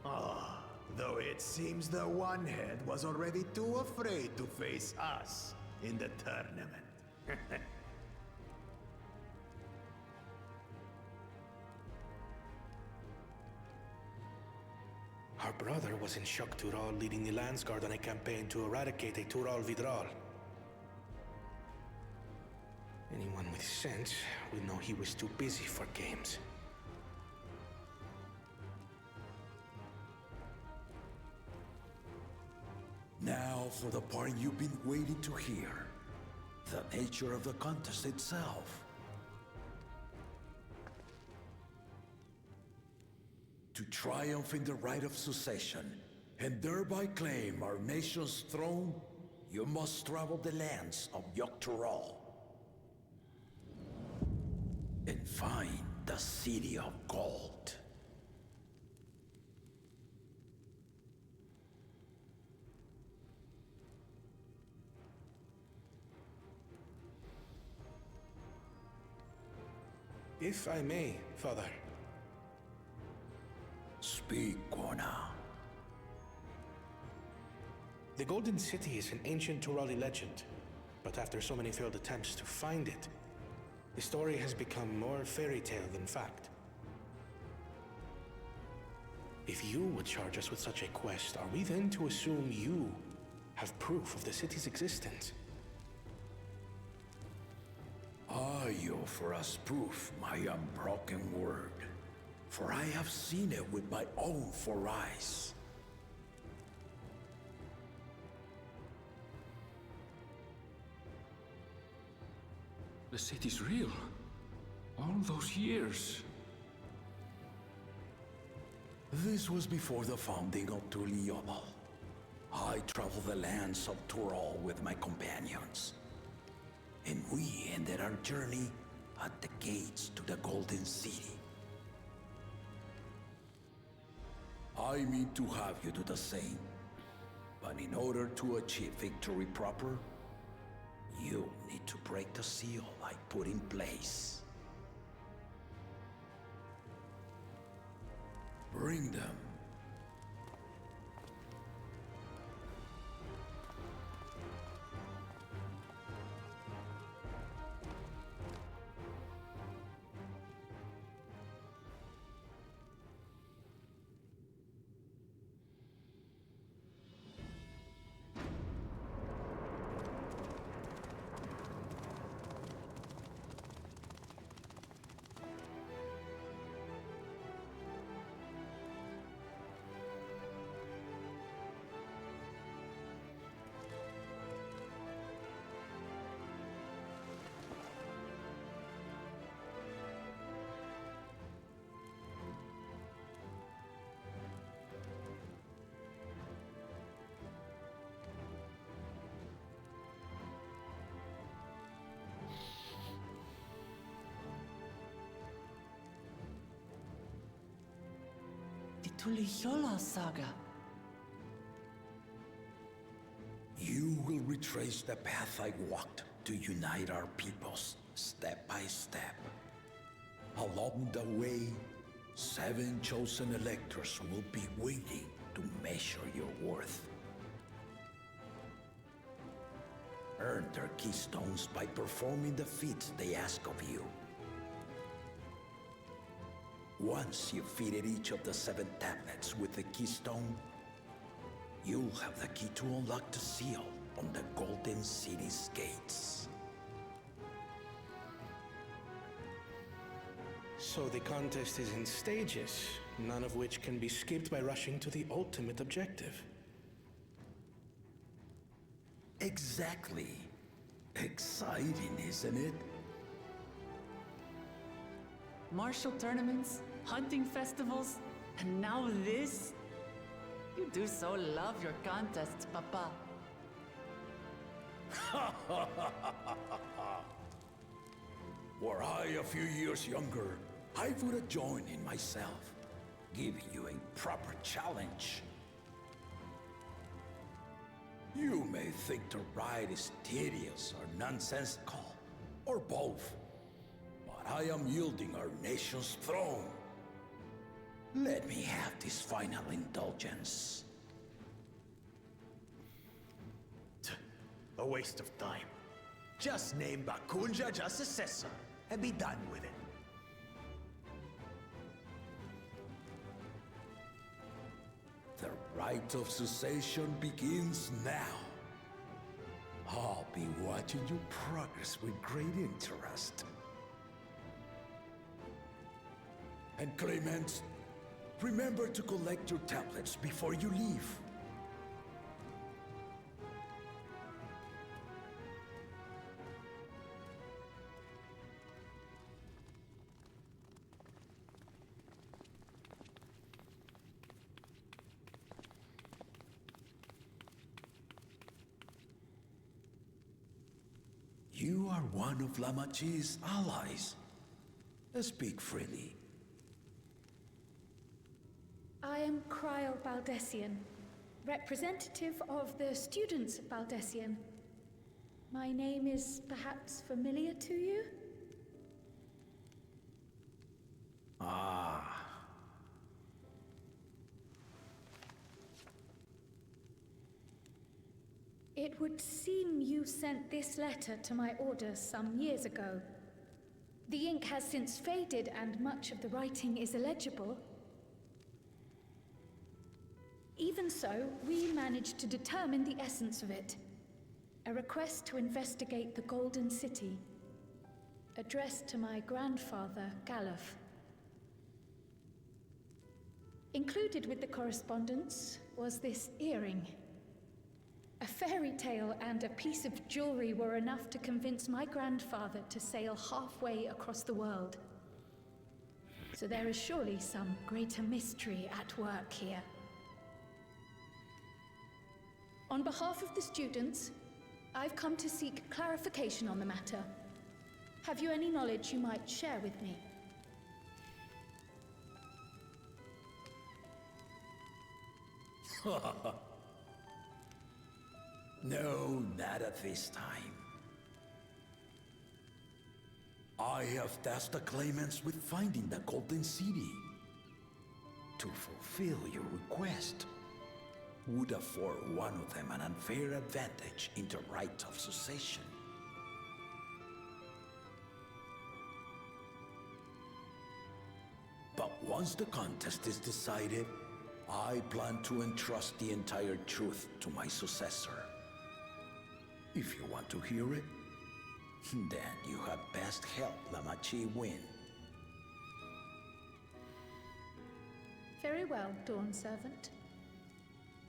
Ah, though it seems the one-head was already too afraid to face us in the tournament. Our brother was in Shok Tural leading the Landsguard on a campaign to eradicate a Tural Vidral. Anyone with sense would know he was too busy for games. Now for the part you've been waiting to hear. The nature of the contest itself. To triumph in the right of succession, and thereby claim our nation's throne, you must travel the lands of Yogg-Tural and find the City of Gold. If I may, Father. Speak, Kona. The Golden City is an ancient Turali legend, but after so many failed attempts to find it, the story has become more fairy tale than fact. If you would charge us with such a quest, are we then to assume you have proof of the city's existence? I offer us proof, my unbroken word, for I have seen it with my own 4 eyes. The city's real. All those years. This was before the founding of Tuliyollal. I traveled the lands of Tural with my companions, and we ended our journey at the gates to the Golden City. I mean to have you do the same, but in order to achieve victory proper, you need to break the seal I put in place. Bring them. The Tuliyollal saga. You will retrace the path I walked to unite our peoples, step by step. Along the way, 7 chosen electors will be waiting to measure your worth. Earn their keystones by performing the feats they ask of you. Once you've fitted each of the 7 tablets with the keystone, you'll have the key to unlock the seal on the Golden City's gates. So the contest is in stages, none of which can be skipped by rushing to the ultimate objective. Exactly. Exciting, isn't it? Martial tournaments, hunting festivals, and now this? You do so love your contests, Papa. Were I a few years younger, I would have joined in myself, giving you a proper challenge. You may think the ride is tedious or nonsensical, or both, but I am yielding our nation's throne. Let me have this final indulgence. A waste of time. Just name Bakunja just successor and be done with it. The rite of succession begins now. I'll be watching your progress with great interest. And Clemens, remember to collect your tablets before you leave. You are one of Lamachi's allies. Speak freely. I am Cryle Baldessian, representative of the students of Baldessian. My name is perhaps familiar to you? Ah. It would seem you sent this letter to my orders some years ago. The ink has since faded and much of the writing is illegible. Even so, we managed to determine the essence of it. A request to investigate the Golden City, addressed to my grandfather, Galuf. Included with the correspondence was this earring. A fairy tale and a piece of jewelry were enough to convince my grandfather to sail halfway across the world. So there is surely some greater mystery at work here. On behalf of the students, I've come to seek clarification on the matter. Have you any knowledge you might share with me? No, not at this time. I have tasked the claimants with finding the Golden City. To fulfill your request would afford one of them an unfair advantage in the right of succession. But once the contest is decided, I plan to entrust the entire truth to my successor. If you want to hear it, then you had best help Lamachi win. Very well, Dawn Servant.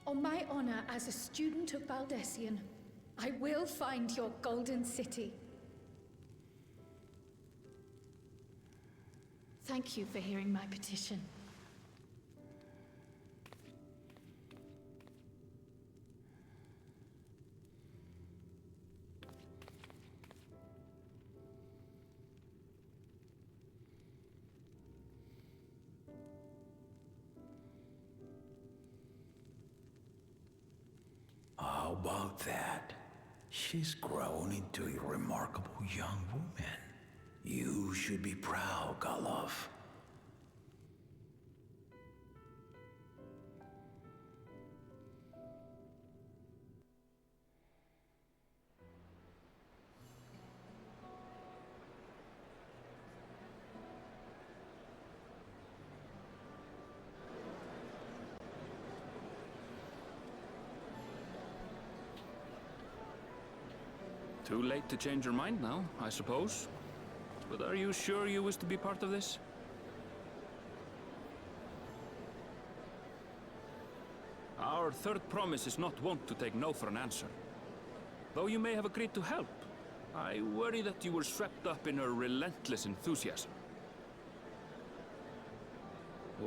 On my honor as a student of Baldessian, I will find your Golden City. Thank you for hearing my petition. How about that? She's grown into a remarkable young woman. You should be proud, Galuf. Too late to change your mind now, I suppose. But are you sure you wish to be part of this? Our third promise is not wont to take no for an answer. Though you may have agreed to help, I worry that you were swept up in her relentless enthusiasm.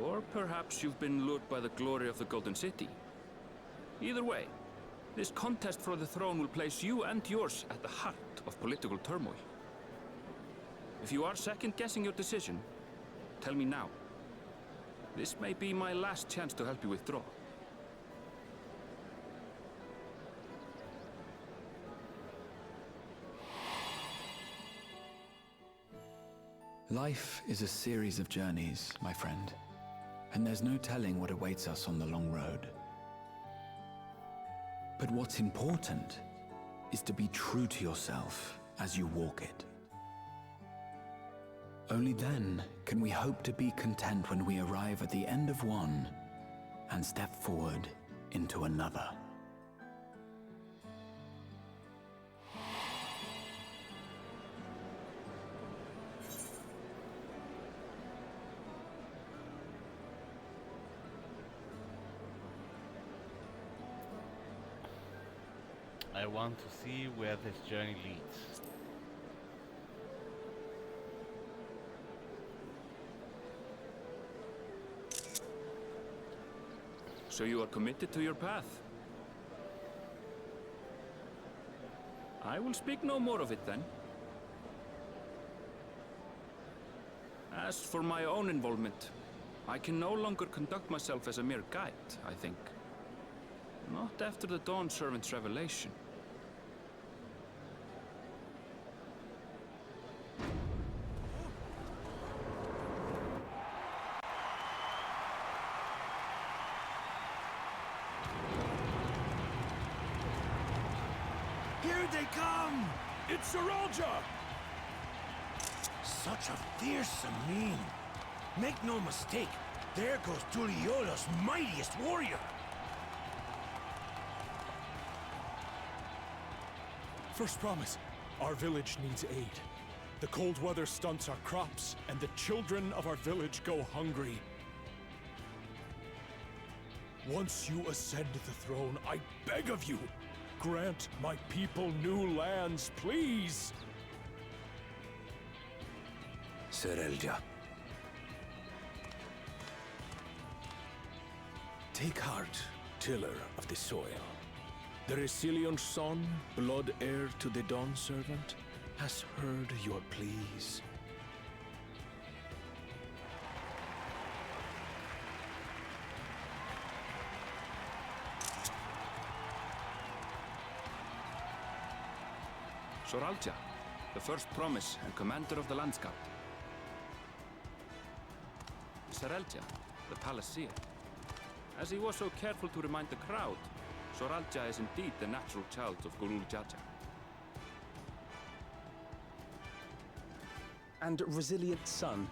Or perhaps you've been lured by the glory of the Golden City. Either way, this contest for the throne will place you and yours at the heart of political turmoil. If you are second-guessing your decision, tell me now. This may be my last chance to help you withdraw. Life is a series of journeys, my friend, and there's no telling what awaits us on the long road. But what's important is to be true to yourself as you walk it. Only then can we hope to be content when we arrive at the end of one and step forward into another. I want to see where this journey leads. So you are committed to your path? I will speak no more of it then. As for my own involvement, I can no longer conduct myself as a mere guide, I think. Not after the Dawn Servant's revelation. Here they come! It's Seralja! Such a fearsome mien. Make no mistake, there goes Tuliola's mightiest warrior. First promise, our village needs aid. The cold weather stunts our crops, and the children of our village go hungry. Once you ascend the throne, I beg of you, grant my people new lands, please! Serelja. Take heart, tiller of the soil. The Resilion son, blood heir to the Dawn Servant, has heard your pleas. Seralja, the first promise and commander of the Landscape. Serelja, the Palaceer. As he was so careful to remind the crowd, Seralja is indeed the natural child of Gurul Jaja. And Resilient Son,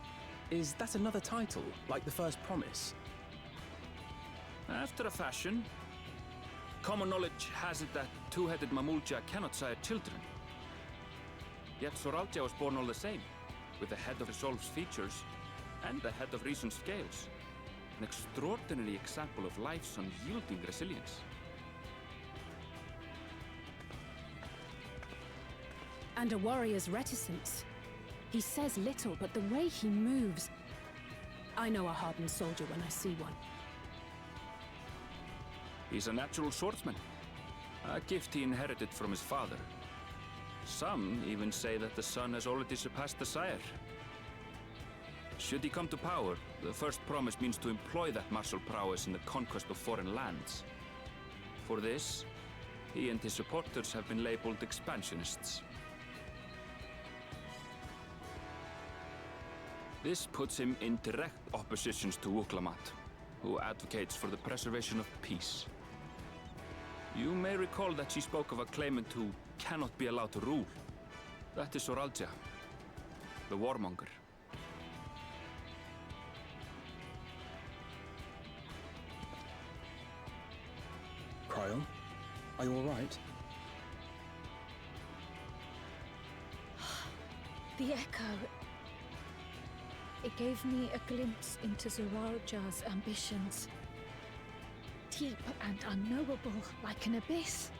is that another title, like the first promise? After a fashion. Common knowledge has it that two-headed Mamulja cannot sire children. Yet Seralja was born all the same, with the head of Resolve's features and the head of Reason's scales. An extraordinary example of life's unyielding resilience. And a warrior's reticence. He says little, but the way he moves... I know a hardened soldier when I see one. He's a natural swordsman, a gift he inherited from his father. Some even say that the son has already surpassed the sire. Should he come to power, the first promise means to employ that martial prowess in the conquest of foreign lands. For this, he and his supporters have been labeled expansionists. This puts him in direct opposition to Wuklamat, who advocates for the preservation of peace. You may recall that she spoke of a claimant who cannot be allowed to rule. That is Seralja, the warmonger. Cryon, are you all right? The echo. It gave me a glimpse into Seralja's ambitions. Deep and unknowable, like an abyss.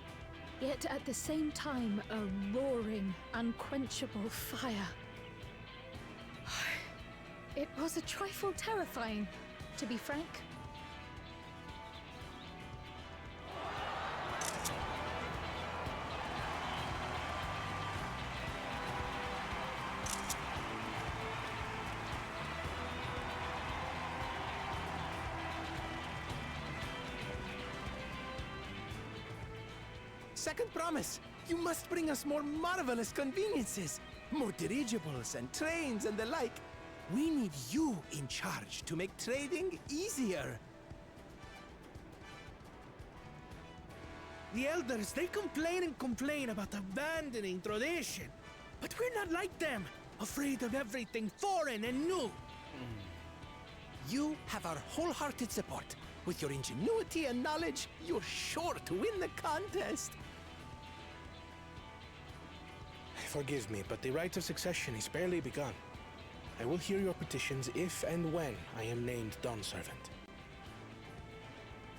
Yet at the same time, a roaring, unquenchable fire. It was a trifle terrifying, to be frank. Second promise, you must bring us more marvelous conveniences. More dirigibles and trains and the like. We need you in charge to make trading easier. The elders, they complain and complain about abandoning tradition. But we're not like them, afraid of everything foreign and new. You have our wholehearted support. With your ingenuity and knowledge, you're sure to win the contest. Forgive me, but the rite of succession is barely begun. I will hear your petitions if and when I am named Dawn Servant.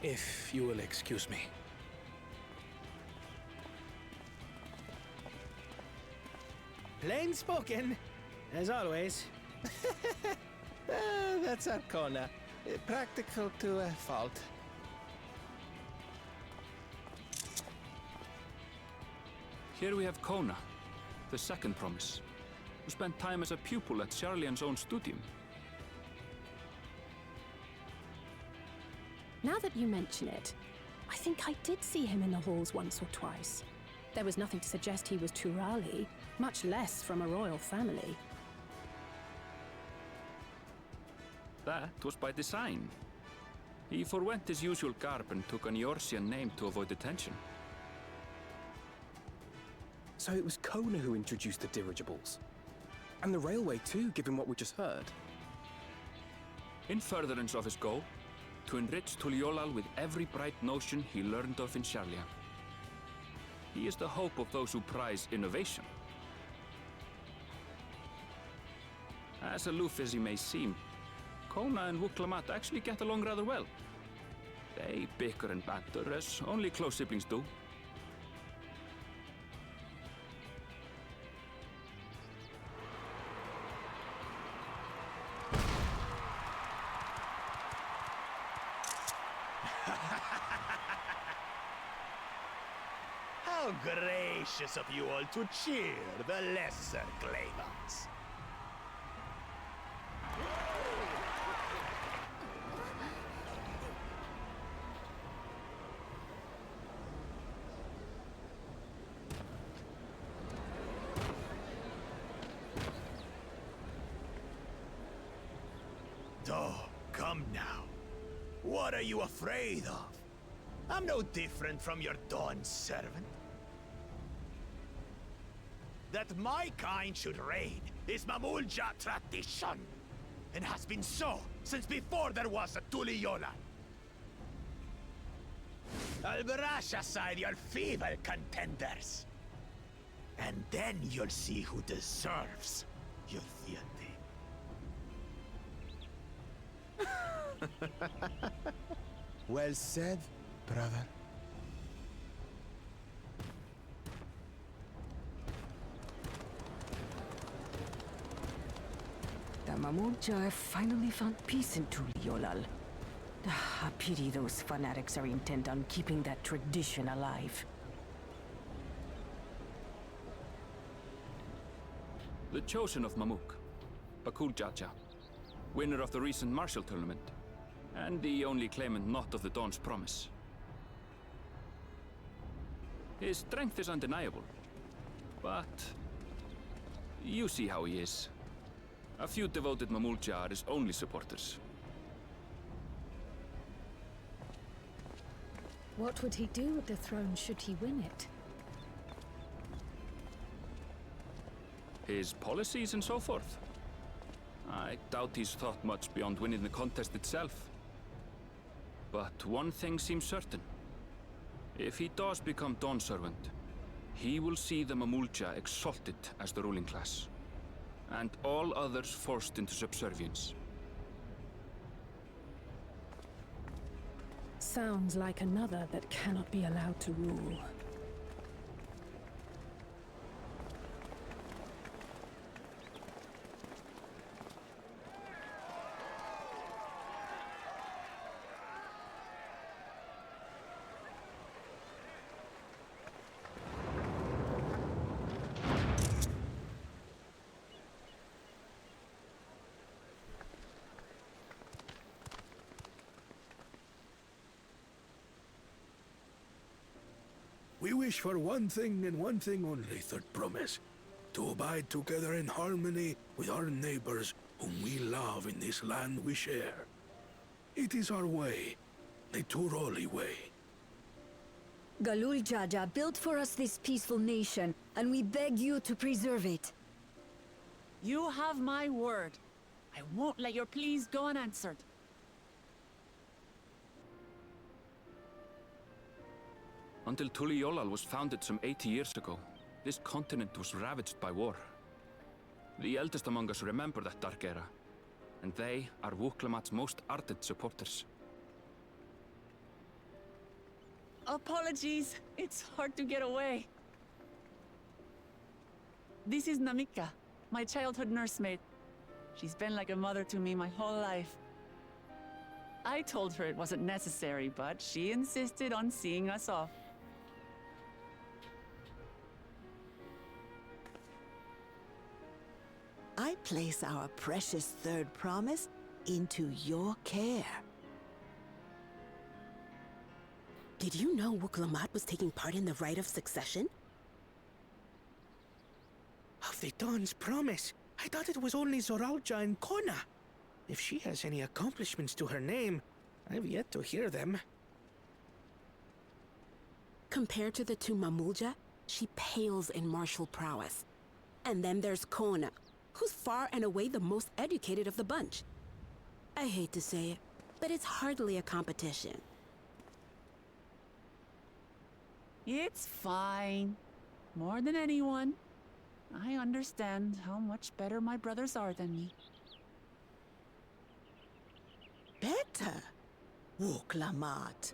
If you will excuse me. Plain spoken, as always. That's Arcona. Practical to a fault. Here we have Kona, the second promise, who spent time as a pupil at Charlian's own studium. Now that you mention it, I think I did see him in the halls once or twice. There was nothing to suggest he was Turali, much less from a royal family. That was by design. He forwent his usual garb and took an Eorzean name to avoid attention. So it was Kona who introduced the dirigibles. And the railway too, given what we just heard. In furtherance of his goal, to enrich Tuliolal with every bright notion he learned of in Charlian. He is the hope of those who prize innovation. As aloof as he may seem, Kona and Wuklamat actually get along rather well. They bicker and banter as only close siblings do. How gracious of you all to cheer the lesser claimants. Come now. What are you afraid of? I'm no different from your Dawn servant. That my kind should reign is Mamulja tradition, and has been so since before there was a Tuliyola. I'll brush aside your feeble contenders, and then you'll see who deserves your fealty. Well said, brother. The Mamulja have finally found peace in Tuliolal. I pity those fanatics are intent on keeping that tradition alive. The chosen of Mamuk, Bakul Jaja, winner of the recent martial tournament, and the only claimant not of the Dawn's promise. His strength is undeniable, but you see how he is. A few devoted Mamulja are his only supporters. What would he do with the throne should he win it? His policies and so forth. I doubt he's thought much beyond winning the contest itself. But one thing seems certain. If he does become Dawn Servant, he will see the Mamulja exalted as the ruling class, and all others forced into subservience. Sounds like another that cannot be allowed to rule. We wish for one thing and one thing only, Third Promise. To abide together in harmony with our neighbors whom we love in this land we share. It is our way, the Turoli way. Galul Jaja built for us this peaceful nation, and we beg you to preserve it. You have my word. I won't let your pleas go unanswered. Until Tuliolal was founded some 80 years ago, this continent was ravaged by war. The eldest among us remember that dark era, and they are Wuklamat's most ardent supporters. Apologies. It's hard to get away. This is Namika, my childhood nursemaid. She's been like a mother to me my whole life. I told her it wasn't necessary, but she insisted on seeing us off. I place our precious third promise into your care. Did you know Wuklamat was taking part in the rite of succession? Of the Dawn's promise? I thought it was only Zoralja and Kona. If she has any accomplishments to her name, I've yet to hear them. Compared to the two Mamulja, she pales in martial prowess. And then there's Kona, who's far and away the most educated of the bunch. I hate to say it, but it's hardly a competition. It's fine. More than anyone, I understand how much better my brothers are than me. Better? Wuklamat.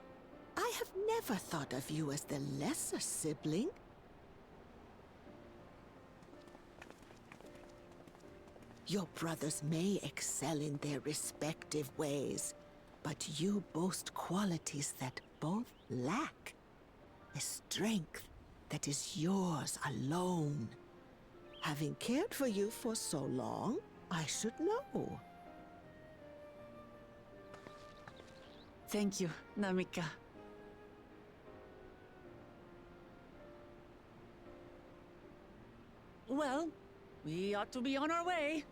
I have never thought of you as the lesser sibling. Your brothers may excel in their respective ways, but you boast qualities that both lack. A strength that is yours alone. Having cared for you for so long, I should know. Thank you, Namika. Well, we ought to be on our way.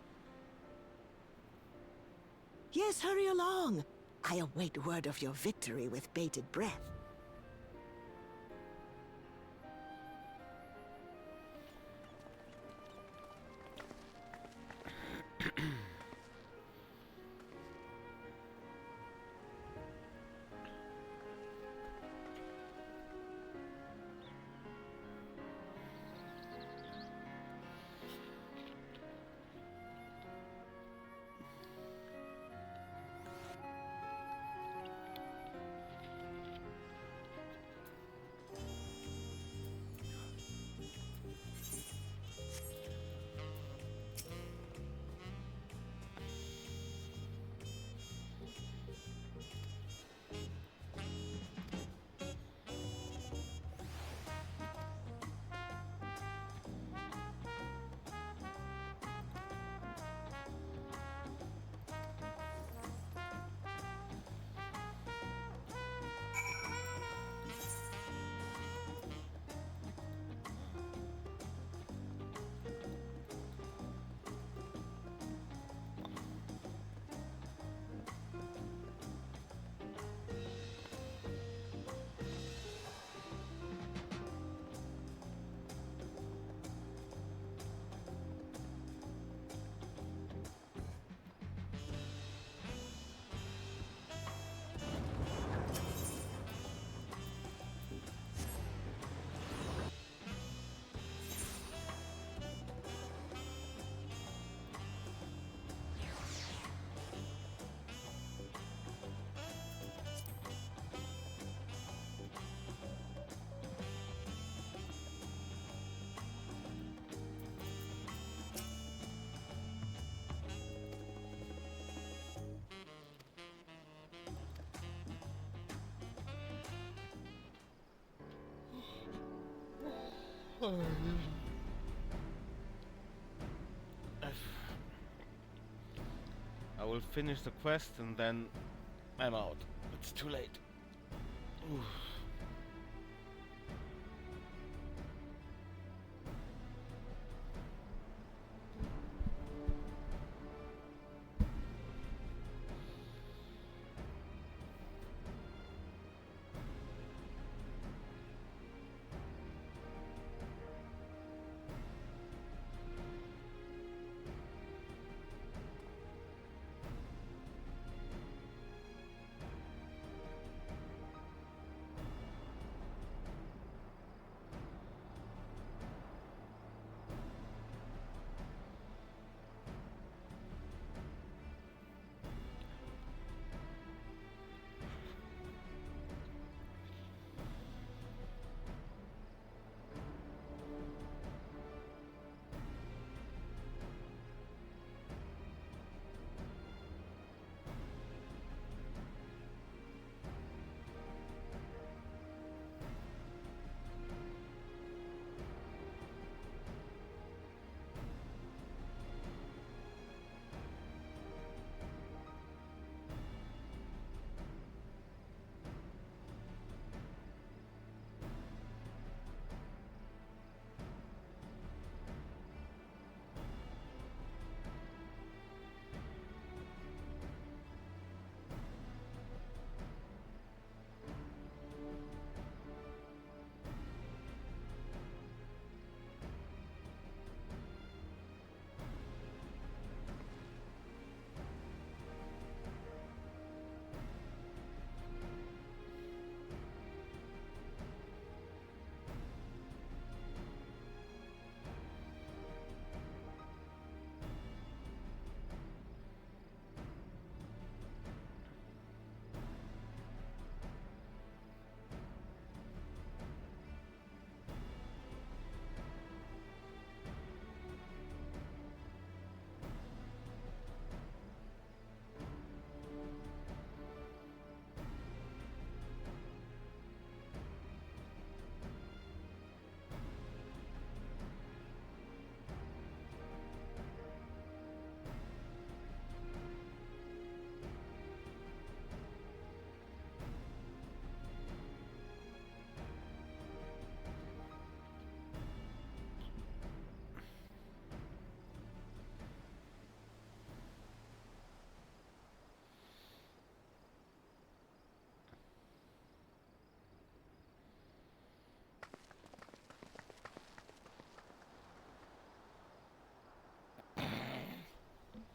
Yes, hurry along. I await word of your victory with bated breath. I will finish the quest and then I'm out. It's too late. Oof.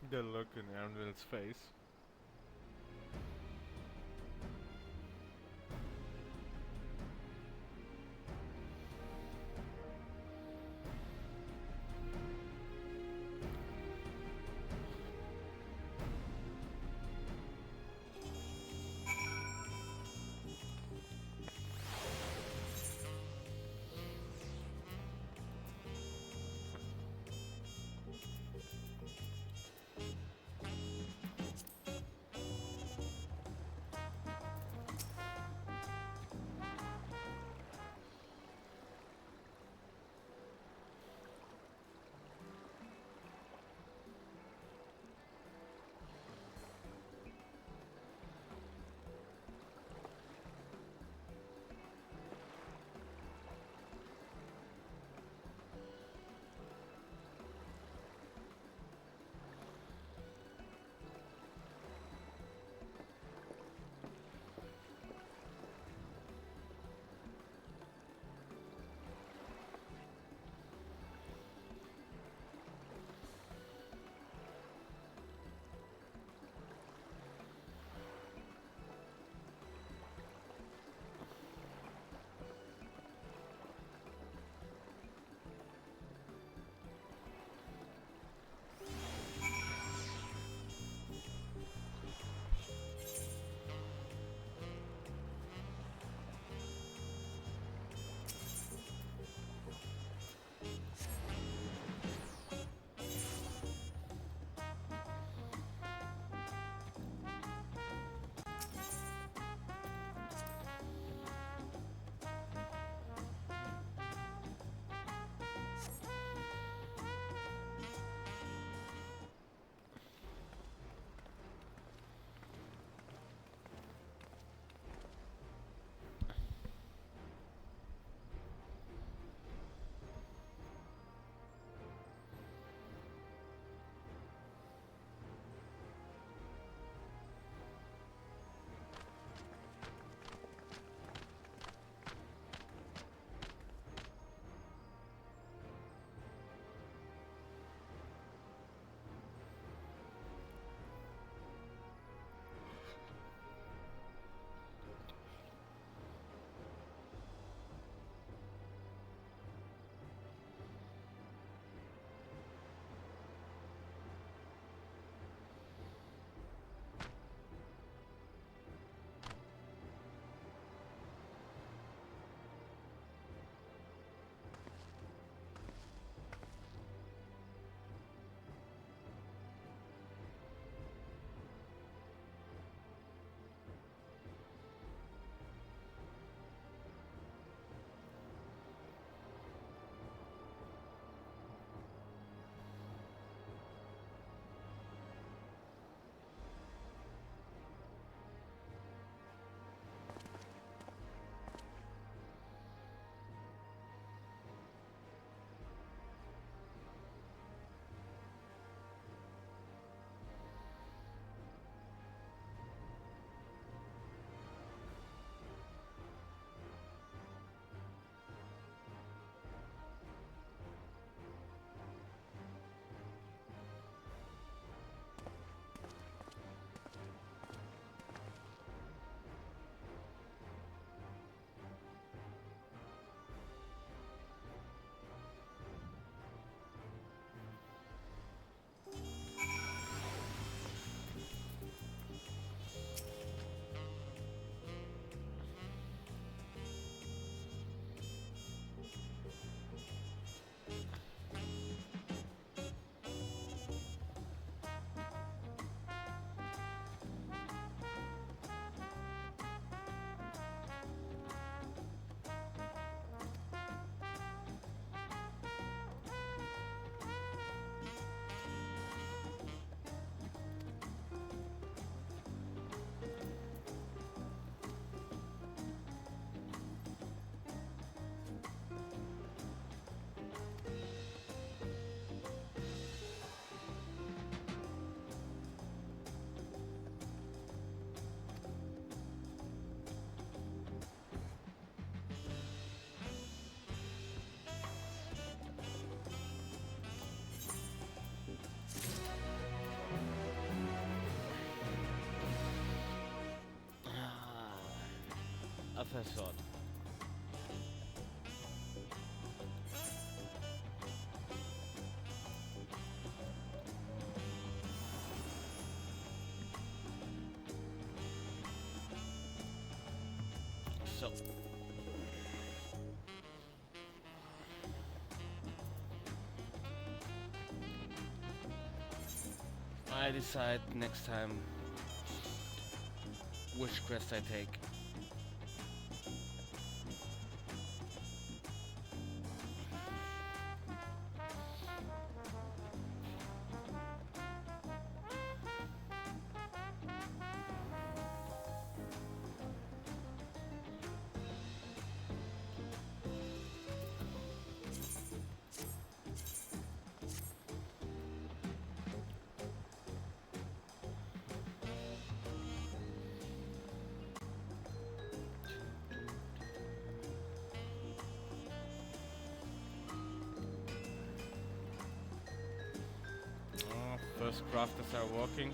The look in Arundel's face. I thought. So. I decide next time which quest I take. First crafters are walking.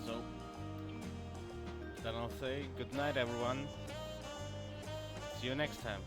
So, then I'll say good night everyone. See you next time.